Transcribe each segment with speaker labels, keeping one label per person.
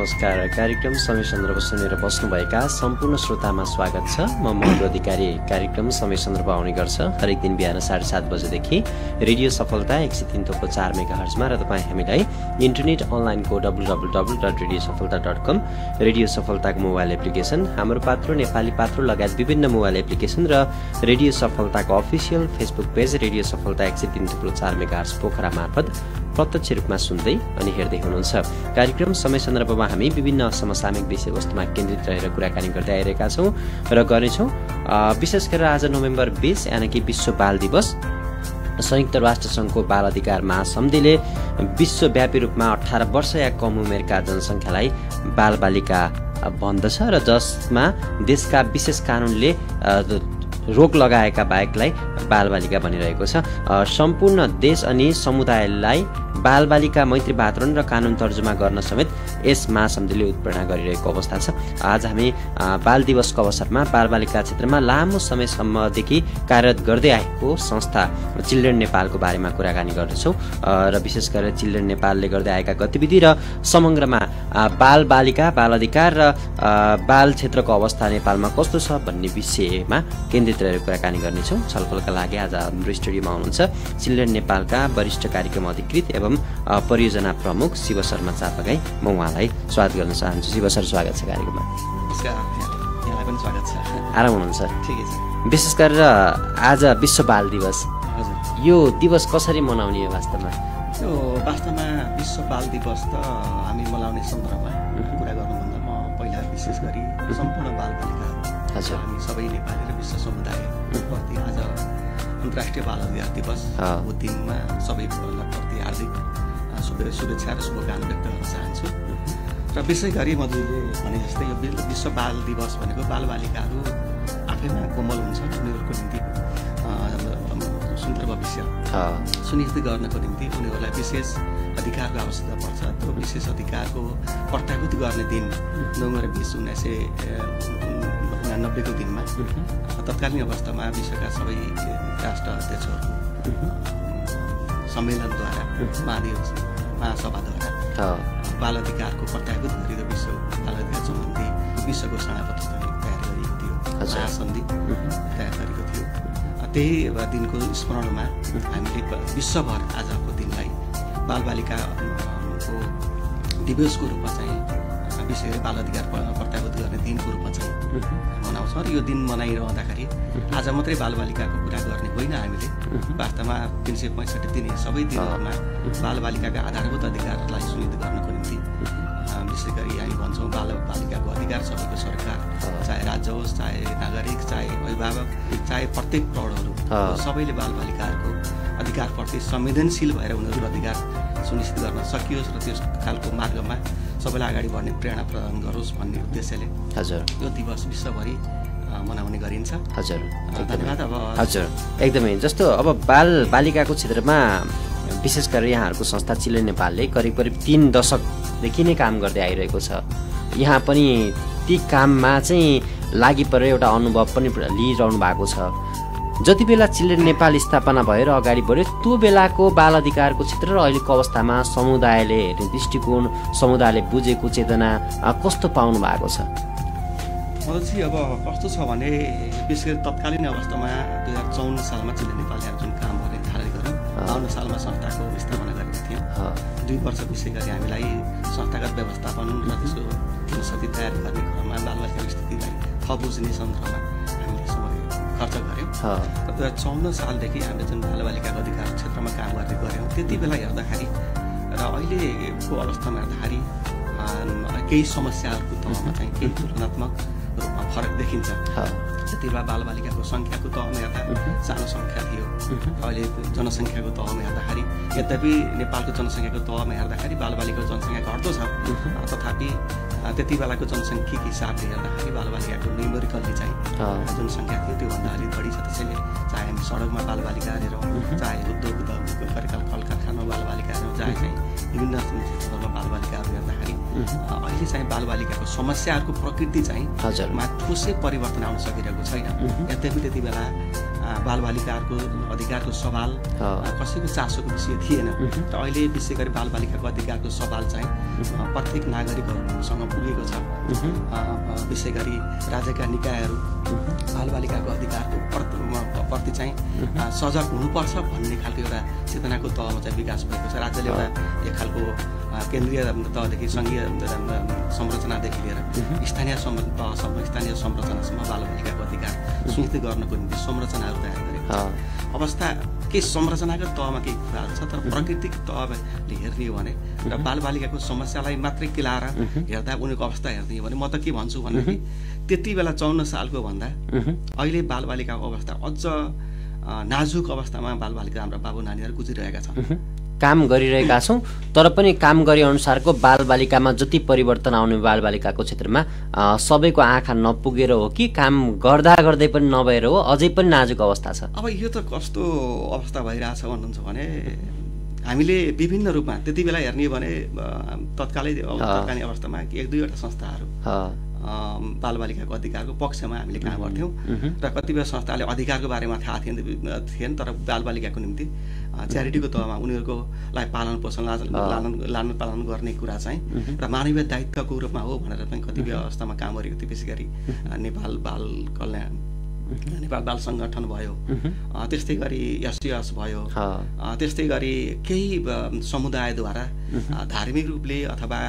Speaker 1: नमस्कार। कार्यक्रम समय सन्दर्भ सुनेर बस्नुभएका सम्पूर्ण श्रोतामा स्वागत छ। म महेन्द्र अधिकारी। कार्यक्रम समय सन्दर्भ आउने गर्छ हरेक दिन बिहान 7:30 बजेदेखि रेडियो सफलता 103.4 मेगाहर्जमा र तपाईँ हामीलाई इन्टरनेट अनलाइनको www.radiosafalta.com रेडियो सफलताको मोबाइल एप्लिकेसन, हाम्रो पात्रो नेपाली पात्रो लगायत विभिन्न मोबाइल एप्लिकेसन र रेडियो सफलताको अफिसियल फेसबुक पेज रेडियो सफलता 103.4 मेगाहर्ज पोखरा मार्फत प्रत्यक्ष रूपमा सुन्दै अनि हेर्दै हुनुहुन्छ। कार्यक्रम समय सन्दर्भमा हामी विभिन्न समसामयिक विषयवस्तुमा केन्द्रित रहेर कुराकानी गर्दै आइरहेका छौँ र गर्नेछौँ। विशेष गरेर आज नोभेम्बर 20 यानि कि विश्व बाल दिवस। संयुक्त राष्ट्र सङ्घको बाल अधिकार महासन्धिले विश्वव्यापी रूपमा 18 वर्ष या कम उमेरका जनसङ्ख्यालाई बालबालिका भन्दछ र जसमा देशका विशेष कानुनले रोक लगाएका बाहेकलाई बालबालिका भनिरहेको छ। सम्पूर्ण देश अनि समुदायलाई बालबालिका मैत्री वातावरण र कानुन तर्जुमा गर्न समेत यस महासन्धिले उत्प्रेरणा गरिरहेको अवस्था छ। आज हामी बाल दिवसको अवसरमा बालबालिका क्षेत्रमा लामो समयसम्मदेखि कार्यरत गर्दै आएको संस्था चिल्ड्रेन नेपालको बारेमा कुराकानी गर्दछौँ र विशेष गरेर चिल्ड्रेन नेपालले गर्दै आएका गतिविधि र समग्रमा बालबालिका बाल अधिकार र बाल क्षेत्रको अवस्था नेपालमा कस्तो छ भन्ने विषयमा केन्द्रित रहेर कुराकानी गर्नेछौँ। छलफलका लागि आज हाम्रो स्टुडियोमा हुनुहुन्छ चिल्ड्रेन नेपालका वरिष्ठ कार्यक्रम अधिकृत एवं परियोजना प्रमुख शिव शर्मा चापागाई। म उहाँलाई स्वागत गर्न चाहन्छु। शिव सर, स्वागत छ कार्यक्रममा।
Speaker 2: यहाँलाई पनि स्वागत छ।
Speaker 1: आराम हुनुहुन्छ?
Speaker 2: ठिकै छ।
Speaker 1: विशेष गरेर आज विश्व बाल दिवस, यो दिवस कसरी मनाउने हो वास्तवमा?
Speaker 2: यो वास्तवमा विश्व बाल दिवस त हामी मनाउने सन्दर्भमा कुरा गर्नुभन्दा म पहिला विशेष गरी सम्पूर्ण बालबालिका हामी सबै नेपाली र विश्व समुदायप्रति आज अन्तर्राष्ट्रिय बाल अधिकार दिवसको दिनमा सबैप्रति हार्दिक शुभेच्छा र शुभकामना व्यक्त गर्न चाहन्छु। र विशेष गरी मधुले भने जस्तै यो विश्व बाल दिवस भनेको बालबालिकाहरू आफैमा कोमल हुन्छ, उनीहरूको निम्ति सुन्दर भविष्य सुनिश्चित गर्नको निम्ति उनीहरूलाई विशेष अधिकारको आवश्यकता पर्छ। त्यो विशेष अधिकारको प्रत्याभूत गर्ने दिन नोभेम्बर 20, 1989को दिनमा तत्कालीन अवस्थामा विश्वका सबै राष्ट्र अध्यक्षहरू सम्मेलनद्वारा महासभाद्वारा बाल अधिकारको प्रत्याभूत गरेर विश्व बाल अधिकार सम्बन्धी विश्व घोषणापत्र तयार गरिएको थियो, महासन्धि तयार गरेको थियो। त्यही दिनको स्मरणमा हामीले विश्वभर आजको दिनलाई बालबालिकाको दिवसको रूपमा चाहिँ विशेष गरी बाल अधिकार प्रत्याभूत गर्ने दिनको रूपमा चाहिँ मनाउँछौँ। र यो दिन मनाइरहँदाखेरि आज मात्रै बालबालिकाको कुरा गर्ने होइन, हामीले वास्तवमा 365 दिन सबै दिनहरूमा बालबालिकाका आधारभूत अधिकारलाई सुनिश्चित गर्नको निम्ति विशेष गरी हामी भन्छौँ बालबालिकाको अधिकार सबैको सरकार, चाहे राज्य होस्, चाहे नागरिक, चाहे अभिभावक, चाहे प्रत्येक प्रौढहरू सबैले बालबालिकाहरूको अधिकारप्रति संवेदनशील भएर उनीहरूको अधिकार सुनिश्चित गर्न सकियोस् र त्यस खालको मार्गमा सबैलाई अगाडि बढ्ने प्रेरणा प्रदान गरोस् भन्ने उद्देश्यले यो दिवस विश्वभरि मनाउने गरिन्छ। धन्यवाद।
Speaker 1: एकदमै जस्तो अब बालबालिकाको क्षेत्रमा विशेष गरेर यहाँहरूको संस्था चिल्ड्रेन नेपालले करिब 3 दशकदेखि नै काम गर्दै आइरहेको छ। यहाँ पनि ती काममा चाहिँ लागि परेर एउटा अनुभव पनि लिइरहनु भएको छ। जति बेला चिल्ड्रेन नेपाल स्थापना भएर अगाडि बढ्यो त्यो बेलाको बाल अधिकारको क्षेत्र र अहिलेको अवस्थामा समुदायले हेर्ने दृष्टिकोण, समुदायले बुझेको चेतना कस्तो पाउनु भएको छ?
Speaker 2: मलाई चाहिँ अब कस्तो छ भने विशेष गरी तत्कालीन अवस्थामा 2054 सालमा चिल्ड्रेन नेपालले जुन काम गर्ने थालनी गऱ्यौँ, 52 सालमा संस्थाको स्थापना गरेका थियौँ। 2 वर्ष विशेष गरी हामीलाई संस्थागत व्यवस्थापन र त्यसको फिलोसफी तयार गर्ने क्रममा बालबालिकाको स्थितिलाई थप बुझ्ने सन्दर्भमा हामीले समय खर्च गऱ्यौँ। 2054 सालदेखि हामीले जुन बालबालिकाको अधिकार क्षेत्रमा काम गर्दै गऱ्यौँ, त्यति बेला हेर्दाखेरि र अहिलेको अवस्थामा हेर्दाखेरि केही समस्याहरूको तहमा चाहिँ केही तुलनात्मक रूपमा फरक देखिन्छ। त्यति बेला बालबालिकाको सङ्ख्याको तहमा हेर्दा सानो सङ्ख्या थियो, अहिले जनसङ्ख्याको तहमा हेर्दाखेरि यद्यपि नेपालको जनसङ्ख्याको तहमा हेर्दाखेरि बालबालिकाको जनसङ्ख्या घट्दो छ, तथापि त्यति बेलाको जनसङ्ख्याको हिसाबले हेर्दाखेरि बालबालिकाको न्युमेरिकल्ली चाहिँ जुन सङ्ख्या थियो त्योभन्दा अलिक बढी छ। त्यसैले चाहे हामी सडकमा बालबालिका हेरौँ, चाहे उद्योग कल कारखानामा बालबालिका हेरौँ, चाहे चाहिँ विभिन्न क्षेत्रहरूमा बालबालिकाहरू हेर्दाखेरि अहिले चाहिँ बालबालिकाको समस्याहरूको प्रकृति चाहिँ ठोसै परिवर्तन आउन सकिरहेको छैन। यद्यपि त्यति बेला बालबालिकाहरूको अधिकारको सवाल कसैको चासोको विषय थिएन। र अहिले विशेष गरी बालबालिकाको अधिकारको सवाल चाहिँ प्रत्येक नागरिकहरूसँग पुगेको छ। विशेष गरी राज्यका निकायहरू बालबालिकाको अधिकारको प्रति चाहिँ सजग हुनुपर्छ भन्ने खालको एउटा चेतनाको तहमा चाहिँ विकास भएको छ। राज्यले एउटा एक खालको केन्द्रीय तहदेखि सङ्घीय संरचनादेखि लिएर स्थानीय तहसम्म स्थानीय संरचनासम्म बालबालिकाको अधिकार सुनिश्चित गर्नको निम्ति संरचनाहरू तयार गरेको छ। अवस्था केही संरचनागत तहमा केही कुराहरू छ, तर प्राकृतिक तहले हेर्ने हो भने र बालबालिकाको समस्यालाई मात्रै केलाएर हेर्दा उनीहरूको अवस्था हेर्ने हो भने म त के भन्छु भनेदेखि त्यति बेला 54 सालको भन्दा अहिले बालबालिकाको अवस्था अझ नाजुक अवस्थामा बालबालिका हाम्रा बाबु नानीहरू गुजिरहेका छन्।
Speaker 1: काम गरिरहेका छौँ, तर पनि काम गरे अनुसारको बालबालिकामा जति परिवर्तन आउने बालबालिकाको क्षेत्रमा सबैको आँखा नपुगेर हो कि काम गर्दा गर्दै पनि नभएर हो, अझै पनि नाजुक अवस्था छ?
Speaker 2: अब यो त कस्तो अवस्था भइरहेछ भन्नुहुन्छ भने हामीले विभिन्न रूपमा त्यति बेला हेर्ने हो भने तत्कालीन अवस्थामा 1-2वटा संस्थाहरू बालबालिकाको अधिकारको पक्षमा हामीले काम गर्थ्यौँ र कतिपय संस्थाले अधिकारको बारेमा थाहा थिएन, तर बालबालिकाको निम्ति च्यारिटीको तहमा उनीहरूकोलाई पालन पोषण लालन पालन गर्ने कुरा चाहिँ र मानवीय दायित्वको रूपमा हो भनेर पनि कतिपय अवस्थामा काम गरेको थियो। विशेष गरी नेपाल बाल कल्याण, नेपाल बाल सङ्गठन भयो, त्यस्तै गरी एससिएस भयो, त्यस्तै गरी केही समुदायद्वारा धार्मिक रूपले अथवा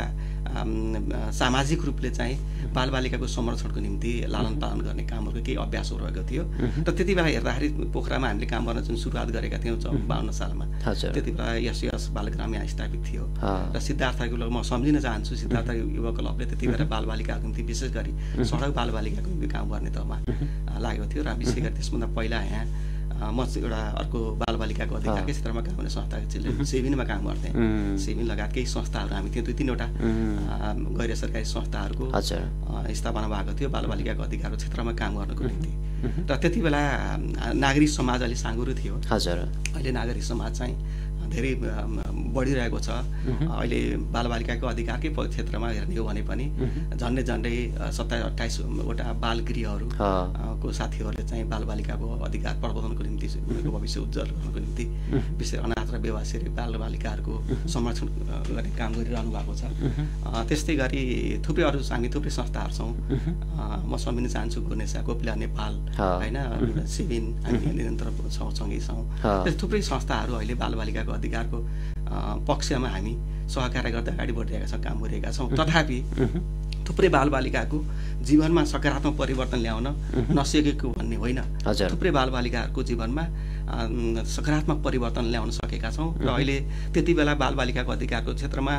Speaker 2: सामाजिक रूपले चाहिँ बालबालिकाको संरक्षणको निम्ति लालन पालन गर्ने कामहरूको केही अभ्यासहरू रहेको थियो। र त्यति बेला हेर्दाखेरि पोखरामा हामीले काम गर्न जुन सुरुवात गरेका थियौँ 52 सालमा, त्यति बेला एससिएस बालग्राम यहाँ स्थापित थियो र सिद्धार्थ क्लब म सम्झिन चाहन्छु, सिद्धार्थ युवा क्लबले त्यति बेला बालबालिकाको निम्ति विशेष गरी सडक बालबालिकाको निम्ति काम गर्ने तहमा लागेको थियो। र विशेष गरी त्यसभन्दा पहिला यहाँ म एउटा अर्को बालबालिकाको अधिकारकै क्षेत्रमा काम गर्ने संस्था सेभिनमा काम गर्थेँ। सेभिन लगायत केही संस्थाहरू हामी थियो, 2-3वटा गैर सरकारी संस्थाहरूको स्थापना भएको थियो बालबालिकाको अधिकारको क्षेत्रमा काम गर्नको निम्ति। र त्यति बेला नागरिक समाज अलि साँगुरो थियो। अहिले नागरिक समाज चाहिँ धेरै बढिरहेको छ। अहिले बालबालिकाको अधिकारकै क्षेत्रमा हेर्ने हो भने पनि झन्डै 27-28वटा बाल गृहहरू को साथीहरूले चाहिँ बालबालिकाको अधिकार प्रवर्धनको निम्ति उनीहरूको भविष्य उज्जवल गर्नको निम्ति विशेष अनाथ र बेवासी बालबालिकाहरूको संरक्षण गर्ने काम गरिरहनु भएको छ। त्यस्तै गरी थुप्रै अरू हामी थुप्रै संस्थाहरू छौँ। म सम्झिन चाहन्छु गोनेसा, कोपिला नेपाल, होइन, सिभिन, हामी निरन्तर छौँ, सँगै छौँ। थुप्रै संस्थाहरू अहिले बालबालिकाको अधिकारको पक्षमा हामी सहकार्य गर्दै अगाडि बढिरहेका छौँ, काम गरिरहेका छौँ। तथापि थुप्रै बालबालिकाको जीवनमा सकारात्मक परिवर्तन ल्याउन नसकेको भन्ने होइन, थुप्रै बालबालिकाहरूको जीवनमा सकारात्मक परिवर्तन ल्याउन सकेका छौँ। र अहिले त्यति बेला बालबालिकाको अधिकारको क्षेत्रमा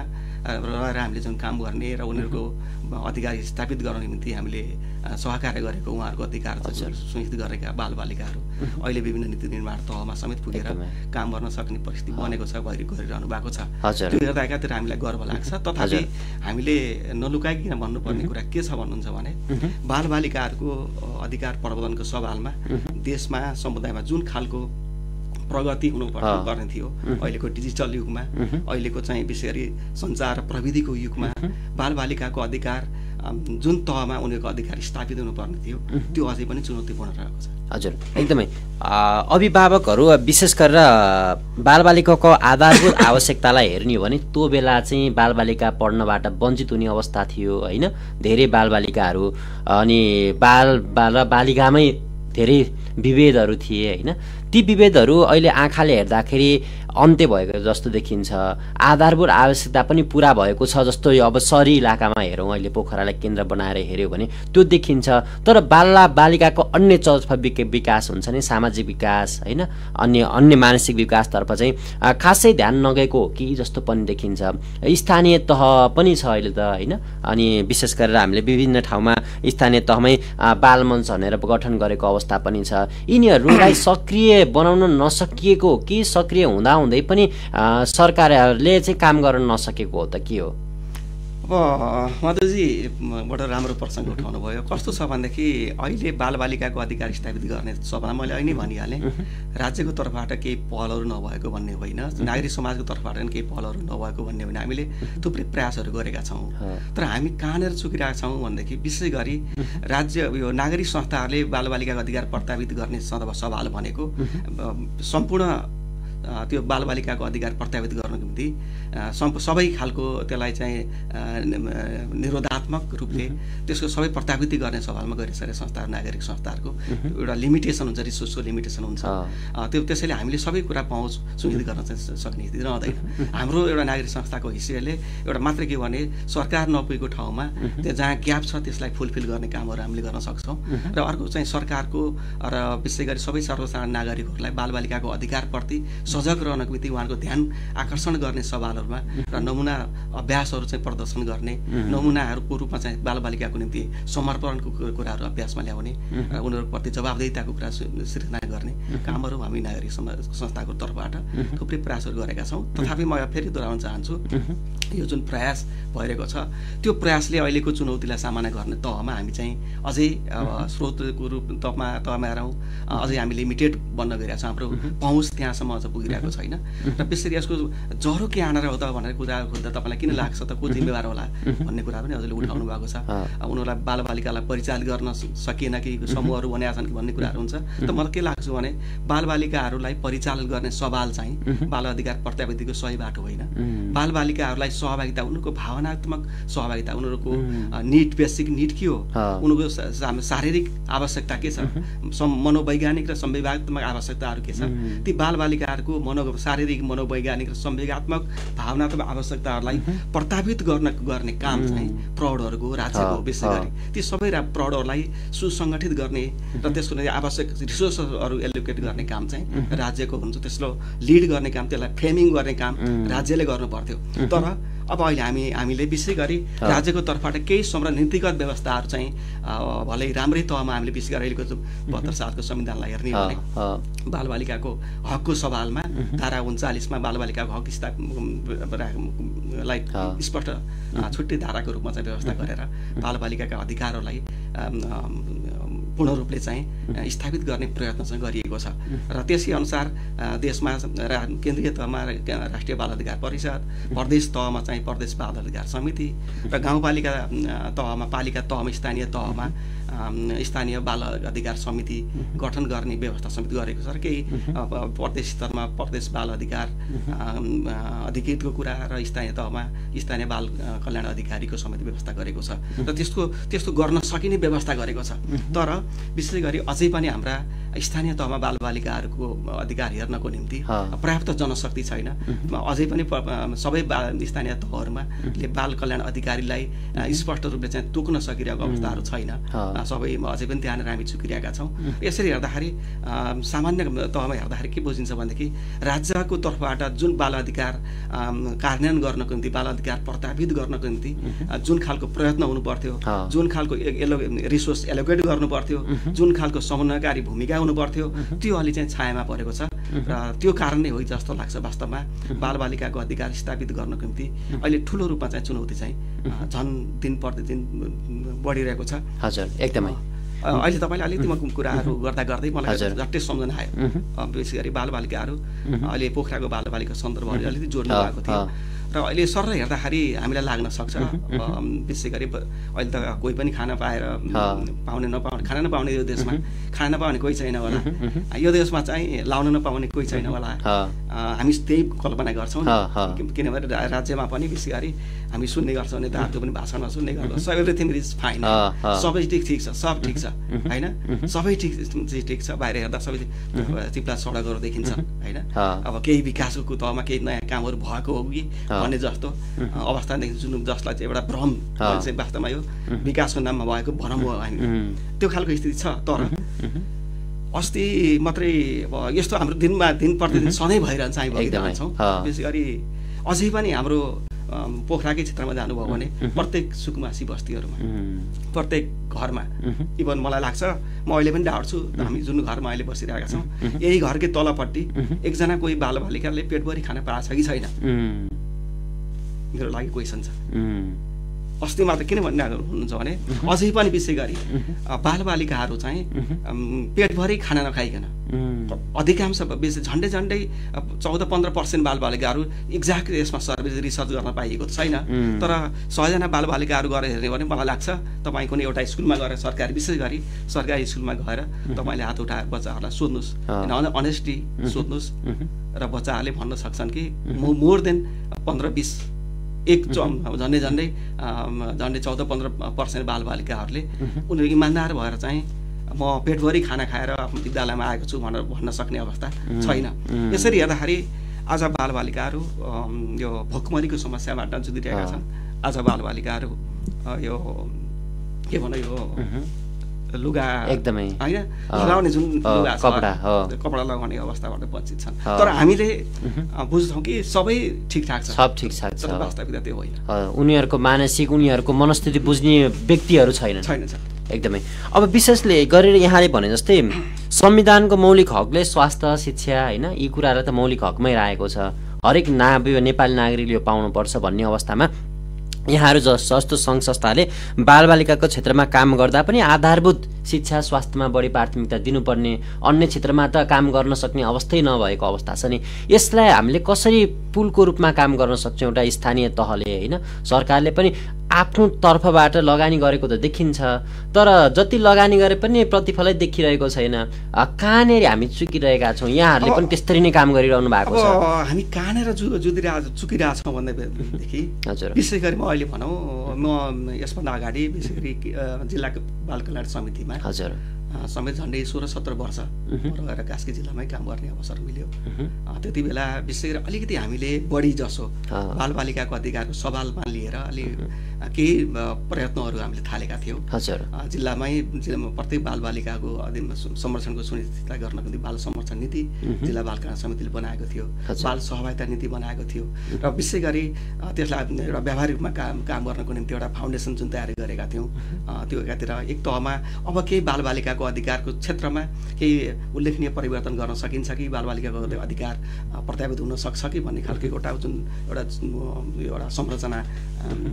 Speaker 2: रहेर हामीले जुन काम गर्ने र उनीहरूको अधिकार स्थापित गर्न निम्ति हामीले सहकार्य गरेको उहाँहरूको अधिकार सुनिश्चित गरेका बालबालिकाहरू अहिले विभिन्न नीति निर्माण तहमा समेत पुगेर काम गर्न सक्ने परिस्थिति बनेको छ, गरिरहनु भएको छ। त्यो हेर्दा एकातिर हामीलाई गर्व लाग्छ। तथापि हामीले नलुकाइकन भन्नुपर्ने कुरा के छ भन्नुहुन्छ भने बालबालिकाहरूको अधिकार प्रवर्धनको सवालमा देशमा समुदायमा जुन खालको प्रगति हुनुपर्ने थियो अहिलेको डिजिटल युगमा, अहिलेको चाहिँ विशेष गरी सञ्चार प्रविधिको युगमा बालबालिकाको अधिकार जुन तहमा उनीहरूको अधिकार स्थापित हुनुपर्ने थियो त्यो अझै पनि चुनौतीपूर्ण रहेको छ।
Speaker 1: हजुर, एकदमै। अभिभावकहरू विशेष गरेर बालबालिकाको आधारभूत आवश्यकतालाई हेर्ने हो भने त्यो बेला चाहिँ बालबालिका पढ्नबाट वञ्चित हुने अवस्था थियो, होइन? धेरै बालबालिकाहरू अनि बालिकामै धेरै विभेदहरू थिए, होइन? ती विभेदहरू अहिले आँखाले हेर्दाखेरि अन्त्य भएको जस्तो देखिन्छ। आधारभूत आवश्यकता पनि पुरा भएको छ जस्तो अब सहरी इलाकामा हेरौँ, अहिले पोखरालाई केन्द्र बनाएर हेऱ्यो भने त्यो देखिन्छ। तर बालिकाको अन्य चौतर्फ विकास हुन्छ नि, सामाजिक विकास, होइन, अन्य मानसिक विकासतर्फ चाहिँ खासै ध्यान नगएको हो कि जस्तो पनि देखिन्छ। स्थानीय तह पनि छ अहिले त, होइन? अनि विशेष गरेर हामीले विभिन्न ठाउँमा स्थानीय तहमै बालमञ्च भनेर गठन गरेको अवस्था पनि छ। यिनीहरूलाई सक्रिय बनाउन नसकिएको हो कि सक्रिय हुँदा हुँदै पनि सरकारहरूले चाहिँ काम गर्न नसकेको हो त के हो?
Speaker 2: अब अब माधवजी बडो राम्रो प्रसङ्ग उठाउनु भयो। कस्तो छ भनेदेखि अहिले बालबालिकाको अधिकार स्थापित गर्ने सभामा मैले अहिले नै भनिहालेँ, राज्यको तर्फबाट केही पहलहरू नभएको भन्ने होइन, नागरिक समाजको तर्फबाट पनि केही पहलहरू नभएको भन्ने होइन, हामीले थुप्रै प्रयासहरू गरेका छौँ। तर हामी कहाँनिर चुकिरहेका छौँ भनेदेखि विशेष गरी राज्य यो नागरिक संस्थाहरूले बालबालिकाको अधिकार प्रस्तावित गर्ने सवाल भनेको सम्पूर्ण त्यो बालबालिकाको अधिकार प्रत्यावित गर्नको निम्ति सबै खालको त्यसलाई चाहिँ निरोधात्मक रूपले त्यसको सबै प्रत्यावित गर्ने सवालमा गरिसकेका संस्थाहरू नागरिक संस्थाहरूको एउटा लिमिटेसन हुन्छ, रिसोर्सको लिमिटेसन हुन्छ। त्यसैले हामीले सबै कुरा पहुँच सुनिश्चित गर्न सक्ने स्थिति रहँदैन। हाम्रो एउटा नागरिक संस्थाको हिस्साले एउटा मात्र के भने सरकार नपुगेको ठाउँमा त्यहाँ जहाँ ग्याप छ त्यसलाई फुलफिल गर्ने कामहरू हामीले गर्न सक्छौँ। र अर्को चाहिँ सरकारको र विशेष गरी सबै सर्वसाधारण नागरिकहरूलाई बालबालिकाको अधिकारप्रति सजग रहनको निम्ति उहाँको ध्यान आकर्षण गर्ने सवालहरूमा र नमुना अभ्यासहरू चाहिँ प्रदर्शन गर्ने, नमुनाहरूको रूपमा चाहिँ बालबालिकाको निम्ति समर्पणको कुराहरू अभ्यासमा ल्याउने र उनीहरूप्रति जवाबदेहिताको कुरा सिर्जना गर्ने कामहरू हामी नागरिक संस्थाको तर्फबाट थुप्रै प्रयासहरू गरेका छौँ। तथापि म फेरि दोहोऱ्याउन चाहन्छु, यो जुन प्रयास भइरहेको छ त्यो प्रयासले अहिलेको चुनौतीलाई सामना गर्ने तहमा हामी चाहिँ अझै स्रोतको रूपमा हेरौँ, अझै हामी लिमिटेड बन्न गइरहेको छ। हाम्रो पहुँच त्यहाँसम्म अझ पुगिरहेको छैन। र त्यसरी यसको जरो के आनेर हो त भनेर कुरा खोज्दा तपाईँलाई किन लाग्छ त को जिम्मेवार होला भन्ने कुरा पनि हजुरले उठाउनु भएको छ। उनीहरूलाई बालबालिकालाई परिचालित गर्न सकिएन कि समूहहरू बनाएका छन् कि भन्ने कुराहरू हुन्छ। त मलाई के लाग्छ भने बालबालिकाहरूलाई परिचालन गर्ने सवाल चाहिँ बाल अधिकार प्रत्याविधिको सही बाटो होइन। बालबालिकाहरूलाई सहभागिता, उनीहरूको भावनात्मक सहभागिता, उनीहरूको निड, बेसिक निड के हो, उनीहरूको शारीरिक आवश्यकता के छ, मनोवैज्ञानिक र संवेदनात्मक आवश्यकताहरू के छ, ती बालबालिकाहरूको शारीरिक, मनोवैज्ञानिक र संवेदनात्मक भावनात्मक आवश्यकताहरूलाई प्रतापित गर्ने काम चाहिँ प्रौढहरूको, राज्यको विशेष गरी ती सबै प्रौढहरूलाई सुसङ्गठित गर्ने र त्यसको लागि आवश्यक रिसोर्सहरू एलोकेट गर्ने काम चाहिँ राज्यको हुन्छ। त्यसलाई लिड गर्ने काम, त्यसलाई फ्रेमिङ गर्ने काम राज्यले गर्नु पर्थ्यो। तर अब अहिले हामीले विशेष गरी राज्यको तर्फबाट केही नीतिगत व्यवस्थाहरू चाहिँ भलै राम्रै तहमा हामीले विशेष गरी अहिलेको 72 सालको संविधानलाई हेर्ने हो भने बालबालिकाको हकको सवालमा धारा 39 मा बालबालिकाको हक लाई स्पष्ट छुट्टै धाराको रूपमा चाहिँ व्यवस्था गरेर बालबालिकाका अधिकारहरूलाई पूर्ण रूपले चाहिँ स्थापित गर्ने प्रयत्न चाहिँ गरिएको छ। र त्यसै अनुसार देशमा केन्द्रीय तहमा राष्ट्रिय बाल अधिकार परिषद, प्रदेश तहमा चाहिँ प्रदेश बाल अधिकार समिति र गाउँपालिका तहमा, पालिका तहमा, स्थानीय तहमा स्थानीय बाल अधिकार समिति गठन गर्ने व्यवस्था समिति गरेको छ। र केही प्रदेश स्तरमा प्रदेश बाल अधिकार अधिकृतको कुरा र स्थानीय तहमा स्थानीय बाल कल्याण अधिकारीको समिति व्यवस्था गरेको छ र त्यस्तो गर्न सकिने व्यवस्था गरेको छ। तर विशेष गरी अझै पनि हाम्रा स्थानीय तहमा बालबालिकाहरूको अधिकार हेर्नको निम्ति पर्याप्त जनशक्ति छैन। अझै पनि सबै स्थानीय तहहरूमा बाल कल्याण अधिकारीलाई स्पष्ट रूपले चाहिँ तोक्न सकिरहेको अवस्थाहरू छैन। सबैमा अझै पनि त्यहाँनिर हामी चुकिरहेका छौँ। यसरी हेर्दाखेरि सामान्य तहमा हेर्दाखेरि के बुझिन्छ भनेदेखि राज्यको तर्फबाट जुन बाल अधिकार कार्यान्वयन गर्नको निम्ति, बाल अधिकार प्रस्तावित गर्नको निम्ति जुन खालको प्रयत्न हुनु पर्थ्यो, जुन खालको रिसोर्स एलोकेट गर्नु पर्थ्यो, जुन खालको समन्वयकारी भूमिका हुनु पर्थ्यो, त्यो अलि चाहिँ छायामा परेको छ। र त्यो कारण नै हो जस्तो लाग्छ वास्तवमा बालबालिकाको अधिकार स्थापित गर्नको निम्ति अहिले ठुलो रूपमा चाहिँ चुनौती चाहिँ झन् दिन प्रतिदिन बढिरहेको छ।
Speaker 1: हजुर, एकदमै।
Speaker 2: अहिले तपाईँले अलिकति कुराहरू गर्दै मलाई झट्टै सम्झना आयो। विशेष गरी बालबालिकाहरू अहिले पोखराको बालबालिका सन्दर्भले अलिकति जोड्नु भएको थियो र अहिले सर हेर्दाखेरि हामीलाई लाग्न सक्छ विशेष गरी अहिले त कोही पनि खाना खाना नपाउने यो देशमा खाना नपाउने कोही छैन होला, यो देशमा चाहिँ लाउन नपाउने कोही छैन होला। हामी त्यही कल्पना गर्छौँ किनभने राज्यमा पनि विशेष गरी हामी सुन्ने गर्छौँ, नेताहरूको पनि भाषणमा सुन्ने गर्छौँ, एभ्रिथिङ इज फाइन, सबै ठिक छ, सब ठिक छ होइन, सबै ठिक छ। बाहिर हेर्दा सबै चिप्ला सडकहरू देखिन्छ होइन। अब केही विकासको तहमा केही नयाँ कामहरू भएको हो कि भन्ने जस्तो अवस्था देखिन्छ, जुन जसलाई चाहिँ एउटा भ्रम चाहिँ वास्तवमा यो विकासको नाममा भएको भ्रम हो हामी, त्यो खालको स्थिति छ। तर अस्ति मात्रै यस्तो हाम्रो दिन प्रतिदिन सधैँ भइरहन्छ, हामी भइरहन्छौँ। विशेष गरी अझै पनि हाम्रो पोखराकै क्षेत्रमा जानुभयो भने प्रत्येक सुकुमासी बस्तीहरूमा, प्रत्येक घरमा, इभन मलाई लाग्छ म अहिले पनि डाउट छु, हामी जुन घरमा अहिले बसिरहेका छौँ यही घरकै तलपट्टि एकजना कोही बालबालिकाले पेटभरि खाना पाएको छ कि छैन, मेरो लागि क्वेसन छ। अस्ति मात्र किन भन्नुहुन्छ भने अझै पनि विशेष गरी बालबालिकाहरू चाहिँ पेटभरि खाना नखाइकन अधिकांश झन्डै 14-15% बालबालिकाहरू एक्ज्याक्ट यसमा सर्वे रिसर्च गर्न पाइएको छैन। तर 100 जना बालबालिकाहरू गएर हेर्ने भने मलाई लाग्छ तपाईँ कुनै एउटा स्कुलमा गएर सरकारी विशेष गरी सरकारी स्कुलमा गएर तपाईँले हात उठाएर बच्चाहरूलाई सोध्नुहोस्, अनेस्टली सोध्नुहोस् र बच्चाहरूले भन्न सक्छन् कि मोर देन 15-20 झन्डै 14-15% बालबालिकाहरूले उनीहरू इमान्दार भएर चाहिँ म पेटभरि खाना खाएर आफ्नो विद्यालयमा आएको छु भनेर भन्न सक्ने अवस्था छैन। यसरी हेर्दाखेरि आज बालबालिकाहरू यो भोकमरीको समस्याबाट जुधिरहेका छन्। आज बालबालिकाहरू यो के भनौँ यो लुगा
Speaker 1: एकदमै
Speaker 2: हैन लगाउने जुन लुगा कपडा लगाउने अवस्थाबाट वञ्चित छन्। तर हामीले बुझ्छौँ कि सबै ठिकठाक छ,
Speaker 1: सब ठिकठाक छ,
Speaker 2: वास्तविकता त्यो होइन।
Speaker 1: उनीहरूको मानसिक उनीहरूको मनस्थिति बुझ्ने व्यक्तिहरू छैनन्। एकदमै। अब विशेषले गरेर यहाँले भने जस्तै संविधानको मौलिक हकले स्वास्थ्य शिक्षा हैन यी कुराहरू त मौलिक हकमै रहेको छ, हरेक नेपाली नागरिकले यो पाउनुपर्छ भन्ने अवस्थामा यहाँहरू जस्तो सङ्घ संस्थाले बालबालिकाको क्षेत्रमा काम गर्दा पनि आधारभूत शिक्षा स्वास्थ्यमा बढी प्राथमिकता दिनुपर्ने, अन्य क्षेत्रमा त काम गर्न सक्ने अवस्थै नभएको अवस्था छ नि। यसलाई हामीले कसरी पुलको रूपमा काम गर्न सक्छौँ? एउटा स्थानीय तहले हैन सरकारले पनि आफ्नो तर्फबाट लगानी गरेको त देखिन्छ, तर जति लगानी गरे पनि प्रतिफलै देखिरहेको छैन। कहाँनिर हामी चुकिरहेका छौँ? यहाँहरूले पनि त्यस्तरी नै काम गरिरहनु भएको छ।
Speaker 2: हामी कहाँनिर चुकिरहेछौँ भन्दादेखि हजुर विशेष गरी म अहिले भनौँ म यसभन्दा अगाडि विशेष गरी जिल्लाको बाल कल्याण समितिमा हजुर समेत झन्डै 16-17 वर्ष गएर कास्की जिल्लामै काम गर्ने अवसर मिल्यो। त्यति बेला विशेष गरी अलिकति हामीले बढी जसो बालबालिकाको अधिकारको सवालमा लिएर अलि केही प्रयत्नहरू हामीले थालेका थियौँ। जिल्लामा प्रत्येक बालबालिकाको संरक्षणको सुनिश्चितता गर्नको निम्ति बाल संरक्षण नीति जिल्ला बाल कल्याण समितिले बनाएको थियो, बाल सहभागिता नीति बनाएको थियो र विशेष गरी त्यसलाई एउटा व्यावहारिक रूपमा काम गर्नको निम्ति एउटा फाउन्डेसन जुन तयारी गरेका थियौँ। त्यो एकातिर एक तहमा अब केही बालबालिकाको अधिकारको क्षेत्रमा केही उल्लेखनीय परिवर्तन गर्न सकिन्छ कि बालबालिकाको अधिकार प्रत्याभूत हुन सक्छ कि भन्ने खालको एउटा जुन एउटा संरचना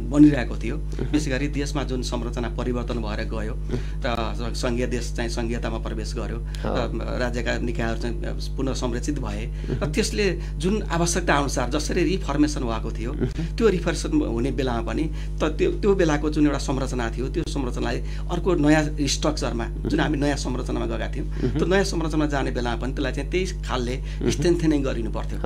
Speaker 2: बनिरहेको थियो। विशेष गरी देशमा जुन संरचना परिवर्तन भएर गयो र संघीय देश चाहिँ संघीयतामा प्रवेश गर्यो र राज्यका निकायहरू चाहिँ पुनः संरचित भए र त्यसले जुन आवश्यकता अनुसार जसरी रिफर्मेसन भएको थियो त्यो रिफर्मेसन हुने बेलामा पनि त्यो बेलाको जुन एउटा संरचना थियो त्यो संरचनालाई अर्को नयाँ स्ट्रक्चरमा जुन हामी नयाँ संरचनामा गएका थियौँ त्यो नयाँ संरचनामा जाने बेलामा पनि त्यसलाई चाहिँ त्यही खालले स्ट्रेन्थेनिङ गरिनु पर्थ्यो।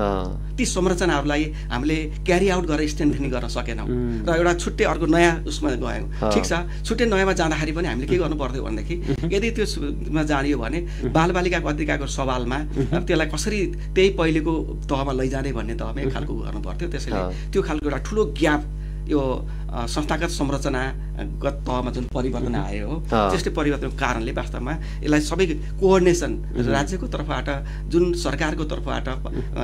Speaker 2: ती संरचनाहरूलाई हामीले क्यारी आउट गरेर स्ट्रेन्थेनिङ गर्न सकेनौँ र एउटा छुट्टै अर्को नयाँ उसमा गयौँ। ठिक छ, छुट्टै नयाँमा जाँदाखेरि पनि हामीले के गर्नु पर्थ्यो भनेदेखि यदि त्यसमा जानियो भने बालबालिकाको अधिकारको सवालमा त्यसलाई कसरी त्यही पहिलेको तहमा लैजाने भन्ने तहमा एक खालको गर्नु पर्थ्यो। त्यसैले त्यो खालको एउटा ठुलो ग्याप यो संस्थागत संरचनागत तहमा जुन परिवर्तन आयो हो त्यस्तै परिवर्तनको कारणले वास्तवमा यसलाई सबै कोअर्डिनेसन राज्यको तर्फबाट जुन सरकारको तर्फबाट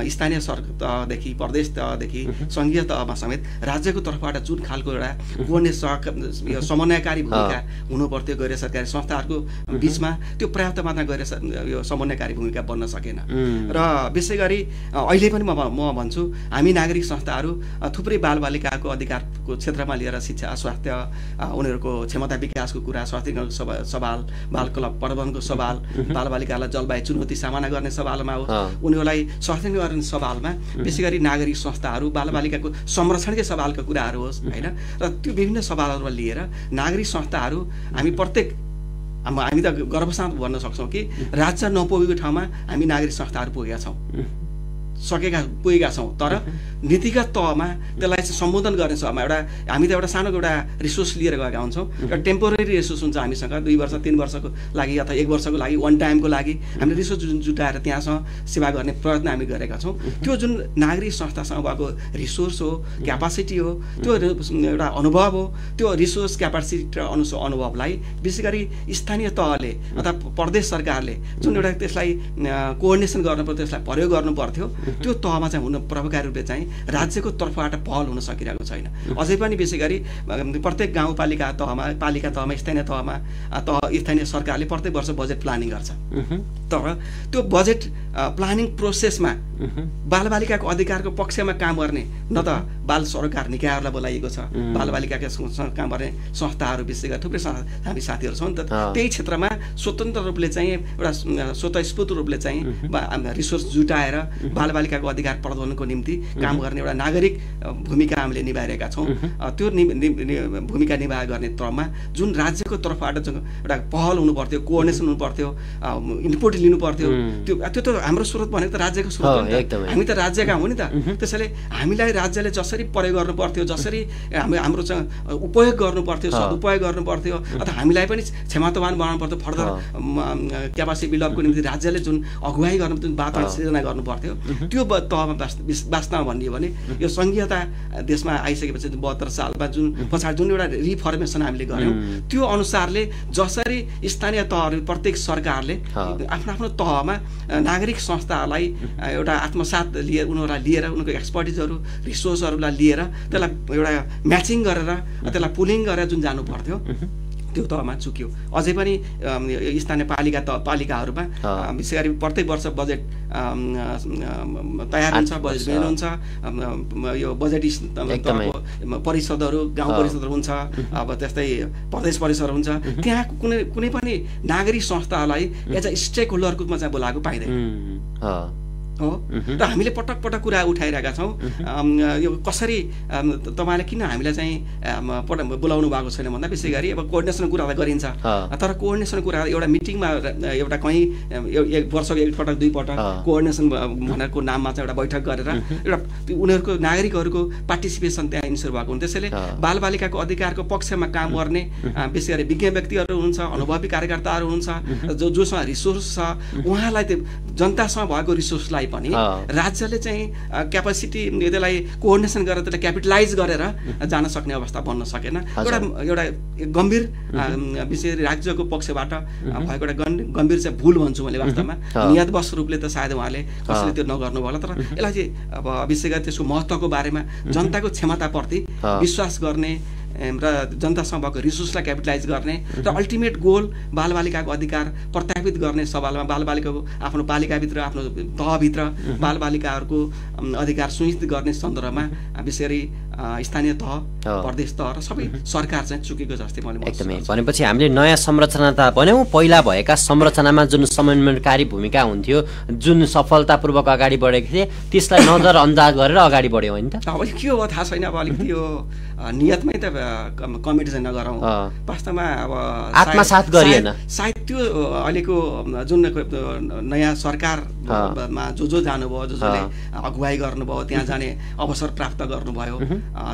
Speaker 2: स्थानीय तहदेखि प्रदेश तहदेखि सङ्घीय तहमा समेत राज्यको तर्फबाट जुन खालको एउटा कोअर्डिनेसन समन्वयकारी भूमिका हुनुपर्थ्यो गैर सरकारी संस्थाहरूको बिचमा त्यो पर्याप्त मात्रा गैर यो समन्वयकारी भूमिका बन्न सकेन। र विशेष गरी अहिले पनि म भन्छु हामी नागरिक संस्थाहरू थुप्रै बालबालिकाको अधिकारको क्षेत्रमा लिएर शिक्षा स्वास्थ्य उनीहरूको क्षमता विकासको कुरा स्वास्थ्य सवाल बाल क्लब प्रबन्धनको सवाल बालबालिकालाई जलवायु चुनौती सामना गर्ने सवालमा हो उनीहरूलाई स्वास्थ्य गर्ने सवालमा विशेष गरी नागरिक संस्थाहरू बालबालिकाको संरक्षणकै सवालका कुराहरू होस् होइन र त्यो विभिन्न सवालहरूलाई लिएर नागरिक संस्थाहरू हामी प्रत्येक हामी त गर्वसाथ भन्न सक्छौँ कि राज्य नपुगेको ठाउँमा हामी नागरिक संस्थाहरू पुगेका छौँ तर नीतिगत तहमा त्यसलाई चाहिँ सम्बोधन गर्ने समयमा एउटा हामी त एउटा सानो एउटा रिसोर्स लिएर गएका हुन्छौँ। एउटा टेम्पोररी रिसोर्स हुन्छ हामीसँग 2 वर्ष 3 वर्षको लागि अथवा 1 वर्षको लागि वान टाइमको लागि हामीले रिसोर्स जुटाएर त्यहाँसँग सेवा गर्ने प्रयत्न हामी गरेका छौँ। त्यो जुन नागरिक संस्थासँग भएको रिसोर्स हो क्यापासिटी हो त्यो एउटा अनुभव हो त्यो रिसोर्स क्यापासिटी र अनुभवलाई विशेष गरी स्थानीय तहले अथवा प्रदेश सरकारले जुन एउटा त्यसलाई कोअर्डिनेसन गर्नुपर्थ्यो त्यसलाई प्रयोग गर्नु पर्थ्यो त्यो तहमा चाहिँ हुन प्रभावकारी रूपले चाहिँ राज्यको तर्फबाट पहल हुन सकिरहेको छैन। अझै पनि विशेष गरी प्रत्येक गाउँपालिका तहमा, पालिका तहमा, स्थानीय तहमा स्थानीय सरकारले प्रत्येक वर्ष बजेट प्लानिङ गर्छ। तर त्यो बजेट प्लानिङ प्रोसेसमा बालबालिकाको अधिकारको पक्षमा काम गर्ने न त बाल सरोकार निकायहरूलाई बोलाइएको छ, बालबालिकाका काम गर्ने संस्थाहरू, विशेष गरी थुप्रै हामी साथीहरू छौँ नि त, त्यही क्षेत्रमा स्वतन्त्र रूपले चाहिँ एउटा स्वतस्फूर्त रूपले चाहिँ रिसोर्स जुटाएर बालबालिकाको अधिकार प्रवर्धनको निम्ति काम गर्ने एउटा नागरिक भूमिका हामीले निभाइरहेका छौँ। त्यो भूमिका निर्वाह गर्ने क्रममा जुन राज्यको तर्फबाट एउटा पहल हुनु पर्थ्यो, कोअर्डिनेसन हुनु पर्थ्यो, इनपुट लिनु पर्थ्यो, त्यो त हाम्रो स्रोत भनेको त राज्यको स्रोत हो नि त, हामी त राज्यका हौँ नि त। त्यसैले हामीलाई राज्यले जसरी प्रयोग गर्नु पर्थ्यो, जसरी हाम्रो उपयोग गर्नु पर्थ्यो, सदुपयोग गर्नु पर्थ्यो, अथवा हामीलाई पनि क्षमतावान बनाउनु पर्थ्यो, फर्दर क्यापासिटी बिल्डअपको निम्ति राज्यले जुन अगुवाई गर्नु, जुन वातावरण सिर्जना गर्नु पर्थ्यो, त्यो तहमा वास्तवमा भनियो भने यो संघीयता देशमा आइसकेपछि 72 सालमा जुन पछाडि जुन एउटा रिफर्मेसन हामीले गऱ्यौँ, त्यो अनुसारले जसरी स्थानीय तहहरू प्रत्येक सरकारले आफ्नो आफ्नो तहमा नागरिक संस्थाहरूलाई एउटा आत्मसात लिएर, उनीहरूलाई लिएर, उनीहरूको एक्सपर्टिजहरू, रिसोर्सहरूलाई लिएर त्यसलाई एउटा म्याचिङ गरेर त्यसलाई पुलिङ गरेर जुन जानु पर्थ्यो त्यो तहमा चुक्यो। अझै पनि स्थानीय पालिकाहरूमा विशेष गरी प्रत्येक वर्ष बजेट तयार हुन्छ, बजेट मेल हुन्छ, यो बजेट परिषदहरू, गाउँ परिषदहरू हुन्छ, अब त्यस्तै प्रदेश परिषद हुन्छ, त्यहाँ कुनै पनि नागरिक संस्थालाई एज अ स्टेक होल्डरको रूपमा चाहिँ बोलाएको पाइँदैन हो। र हामीले पटक पटक कुरा उठाइरहेका छौँ, यो कसरी तपाईँले किन हामीलाई चाहिँ बोलाउनु भएको छैन भन्दा विशेष गरी अब कोअर्डिनेसनको कुरा त गरिन्छ, तर कोअर्डिनेसनको कुरा एउटा मिटिङमा एउटा कहीँ एक वर्षको एकपटक दुईपटक कोअर्डिनेसन भनेको नाममा चाहिँ एउटा बैठक गरेर एउटा उनीहरूको नागरिकहरूको पार्टिसिपेसन त्यहाँ इन्स्योर भएको हुन्छ। त्यसैले बालबालिकाको अधिकारको पक्षमा काम गर्ने विशेष गरी विज्ञ व्यक्तिहरू हुनुहुन्छ, अनुभवी कार्यकर्ताहरू हुनुहुन्छ, जोसँग रिसोर्स छ, उहाँलाई त्यो जनतासँग भएको रिसोर्सलाई पनि राज्यले चाहिँ क्यापासिटी त्यसलाई कोअर्डिनेसन गरेर त्यसलाई क्यापिटलाइज गरेर जान सक्ने अवस्था बन्न सकेन। एउटा गम्भीर विशेष राज्यको पक्षबाट भएको एउटा गम्भीर चाहिँ भुल भन्छु मैले वास्तवमा, नियतवश रूपले त सायद उहाँले कसैले त्यो नगर्नु होला, तर यसलाई चाहिँ अब विशेष गरी त्यसको महत्त्वको बारेमा जनताको क्षमताप्रति विश्वास गर्ने र जनतासँग भएको रिसोर्सलाई क्यापिटलाइज गर्ने र अल्टिमेट गोल बालबालिकाको अधिकार प्रत्यापित गर्ने सवालमा बालबालिकाको आफ्नो पालिकाभित्र, आफ्नो तहभित्र बालबालिकाहरूको अधिकार सुनिश्चित गर्ने सन्दर्भमा विशेष गरी स्थानीय तह, प्रदेश तह र सबै सरकार चाहिँ चुकेको जस्तै मैले
Speaker 1: एकदमै। भनेपछि हामीले नयाँ संरचना त भन्यौँ, पहिला भएका संरचनामा जुन समन्वयकारी भूमिका हुन्थ्यो, जुन सफलतापूर्वक अगाडि बढेको थिए, त्यसलाई नजरअन्दाज गरेर अगाडि बढ्यो होइन त।
Speaker 2: अब के हो थाहा छैन, अब अलिकति यो नियतमै त कमिटी चाहिँ नगरौँ, वास्तवमा अब
Speaker 1: आत्मसात गरिएन
Speaker 2: सायद त्यो अहिलेको जुन नयाँ सरकारमा जो जानुभयो, जसले अगुवाई गर्नुभयो, त्यहाँ जाने अवसर प्राप्त गर्नुभयो,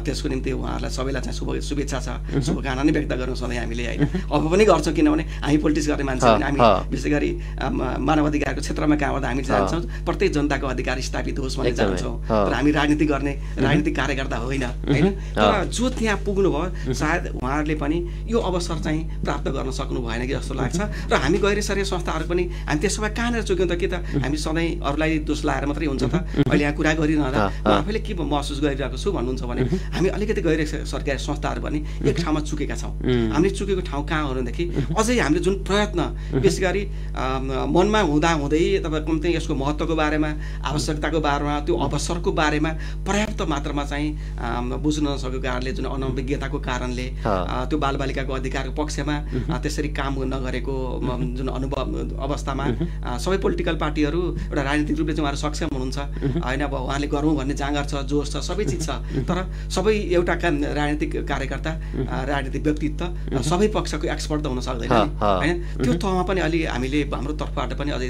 Speaker 2: त्यसको निम्ति उहाँहरूलाई सबैलाई चाहिँ शुभेच्छा छ, शुभकामना नै व्यक्त गर्नु सधैँ हामीले होइन। अब पनि गर्छौँ, किनभने हामी पोलिटिक्स गर्ने मान्छे पनि हामी विशेष गरी मानव अधिकारको क्षेत्रमा काम गर्दा हामी चाहन्छौँ प्रत्येक जनताको अधिकार स्थापित होस् भन्ने चाहन्छौँ, तर हामी राजनीति गर्ने राजनीतिक कार्यकर्ता होइन होइन। तर जो त्यहाँ पुग्नु भयो सायद उहाँहरूले पनि यो अवसर चाहिँ प्राप्त गर्न सक्नु भएन कि जस्तो लाग्छ। र हामी गैर सरकारी संस्थाहरू पनि हामी त्यसो भए कहाँनिर चुक्यौँ त, कि त हामी सधैँ अरूलाई दोष लाएर मात्रै हुन्छ त, अहिले यहाँ कुरा गरिरहँदा आफैले के महसुस गरिरहेको छु भन्नुहुन्छ भने हामी अलिकति गैर सरकारी संस्थाहरू पनि एक ठाउँमा चुकेका छौँ। हामीले चुकेको ठाउँ कहाँ हो भनेदेखि अझै हामीले जुन प्रयत्न विशेष गरी मनमा हुँदै तपाईँको चाहिँ यसको महत्त्वको बारेमा, आवश्यकताको बारेमा, त्यो अवसरको बारेमा पर्याप्त मात्रामा चाहिँ बुझ्न नसकेको कारणले, जुन अनभिज्ञताको कारणले त्यो बालबालिकाको अधिकारको पक्षमा त्यसरी काम नगरेको जुन अनुभव अवस्थामा सबै पोलिटिकल पार्टीहरू एउटा राजनीतिक रूपले चाहिँ उहाँहरू सक्षम हुनुहुन्छ होइन। अब उहाँले गरौँ भन्ने जाँगर छ, जोस छ, सबै चिज छ, तर सबै एउटा राजनीतिक कार्यकर्ता, राजनीतिक व्यक्तित्व सबै पक्षको एक्सपर्ट त हुन सक्दैन होइन। त्यो तहमा पनि अलि हामीले हाम्रो तर्फबाट पनि अझै